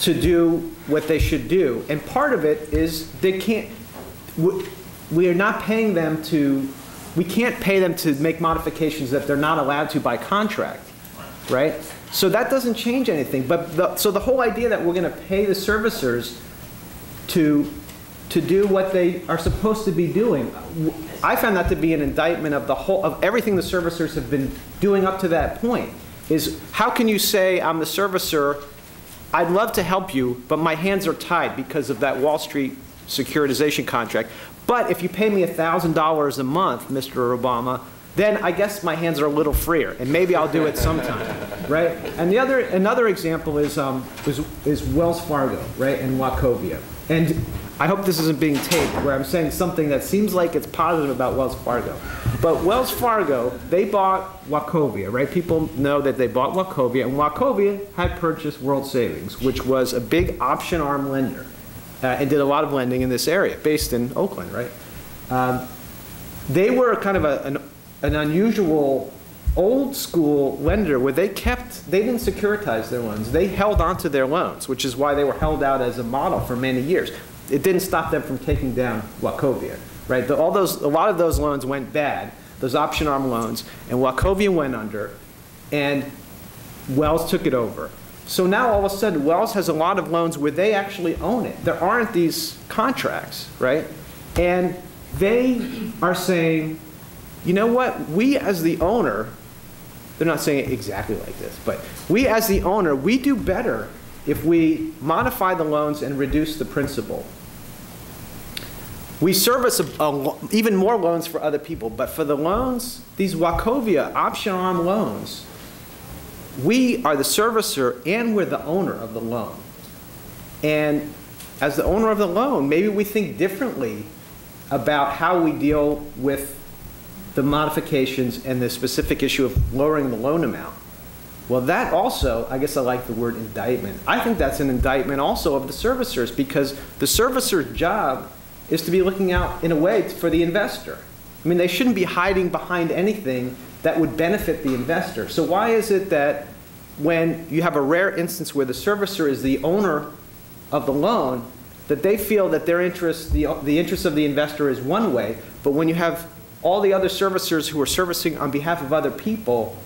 Speaker 8: to do what they should do. And part of it is they can't, we are not paying them to, we can't pay them to make modifications that they're not allowed to by contract, right? So that doesn't change anything. But so the whole idea that we're going to pay the servicers to do what they are supposed to be doing, I found that to be an indictment of of everything the servicers have been doing up to that point. Is how can you say, I'm the servicer, I'd love to help you, but my hands are tied because of that Wall Street securitization contract. But if you pay me $1,000 a month, Mr. Obama, then I guess my hands are a little freer, and maybe I'll do it sometime, right? And another example is Wells Fargo, right, and Wachovia. And I hope this isn't being taped, where I'm saying something that seems like it's positive about Wells Fargo. But Wells Fargo, they bought Wachovia, right? People know that they bought Wachovia, and Wachovia had purchased World Savings, which was a big option arm lender, and did a lot of lending in this area, based in Oakland, right? They were kind of an unusual old school lender where they didn't securitize their loans. They held onto their loans, which is why they were held out as a model for many years. It didn't stop them from taking down Wachovia, right? A lot of those loans went bad, those option arm loans, and Wachovia went under, and Wells took it over. So now all of a sudden, Wells has a lot of loans where they actually own it. There aren't these contracts, right? And they are saying, you know what, we as the owner, they're not saying it exactly like this, but we as the owner, we do better if we modify the loans and reduce the principal. We service even more loans for other people, but for the loans, these Wachovia option arm loans, we are the servicer and we're the owner of the loan. And as the owner of the loan, maybe we think differently about how we deal with the modifications and the specific issue of lowering the loan amount. Well, that also, I guess I like the word indictment. I think that's an indictment also of the servicers, because the servicer's job is to be looking out, in a way, for the investor. I mean, they shouldn't be hiding behind anything that would benefit the investor. So why is it that when you have a rare instance where the servicer is the owner of the loan, that they feel that their interest, the interest of the investor is one way, but when you have all the other servicers who are servicing on behalf of other people,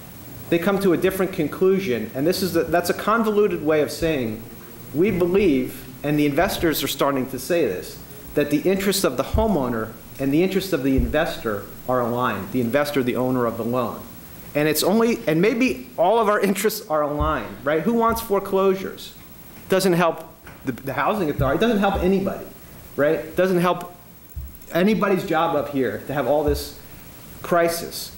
Speaker 8: they come to a different conclusion. And that's a convoluted way of saying, we believe, and the investors are starting to say this, that the interests of the homeowner and the interests of the investor are aligned, the investor, the owner of the loan. And it's only, and maybe all of our interests are aligned, right? Who wants foreclosures? Doesn't help the housing authority, doesn't help anybody, right? Doesn't help anybody's job up here to have all this crisis.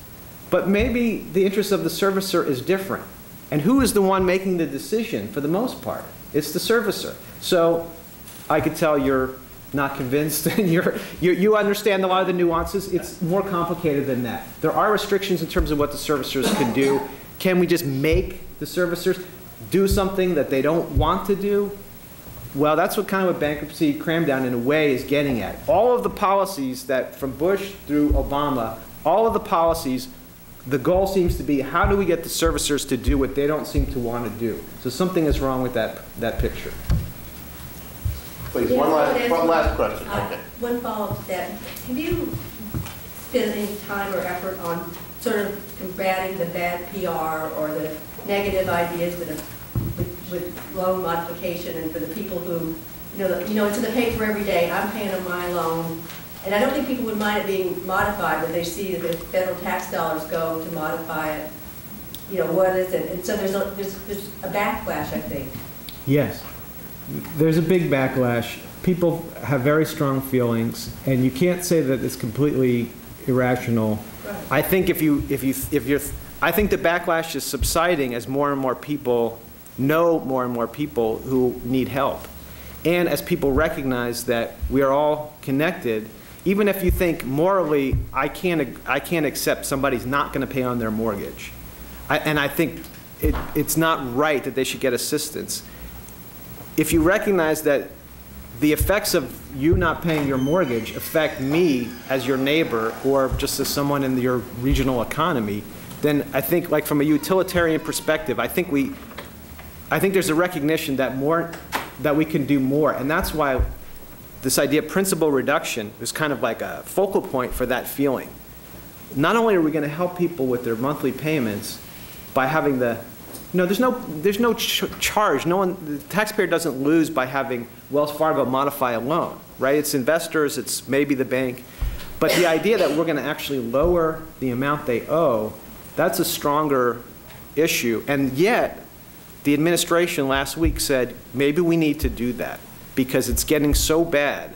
Speaker 8: But maybe the interest of the servicer is different. And who is the one making the decision for the most part? It's the servicer. So I could tell you're not convinced and you understand a lot of the nuances. It's more complicated than that. There are restrictions in terms of what the servicers can do. Can we just make the servicers do something that they don't want to do? Well, that's what kind of a bankruptcy cram-down in a way is getting at. All of the policies that from Bush through Obama, all of the policies, the goal seems to be how do we get the servicers to do what they don't seem to want to do? So something is wrong with that picture.
Speaker 1: Please, one last question. Okay.
Speaker 9: One follow-up to that. Have you spent any time or effort on sort of combating the bad PR or the negative ideas with loan modification, and for the people who, it's in the paper every day, I'm paying on my loan, and I don't think people would mind it being modified when they see that the federal tax dollars go to modify it. What is it? And so there's a backlash, I think.
Speaker 8: Yes. There's a big backlash. People have very strong feelings, and you can't say that it's completely irrational. Right. I think I think the backlash is subsiding as more and more people know more and more people who need help. And as people recognize that we are all connected, even if you think morally, I can't accept somebody's not going to pay on their mortgage. And I think it's not right that they should get assistance. If you recognize that the effects of you not paying your mortgage affect me as your neighbor or just as someone in your regional economy, then I think, like from a utilitarian perspective, I think there's a recognition that we can do more. And that's why this idea of principal reduction is kind of like a focal point for that feeling. Not only are we going to help people with their monthly payments by having there's no charge. The taxpayer doesn't lose by having Wells Fargo modify a loan, right? It's investors, it's maybe the bank. But the idea that we're going to actually lower the amount they owe, that's a stronger issue. And yet, the administration last week said, maybe we need to do that because it's getting so bad.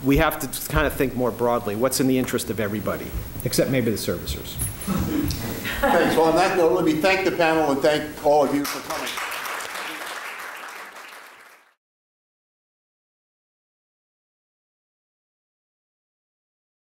Speaker 8: We have to kind of think more broadly. What's in the interest of everybody, except maybe the servicers.
Speaker 1: Thanks. Well, on that note, let me thank the panel and thank all of you for coming.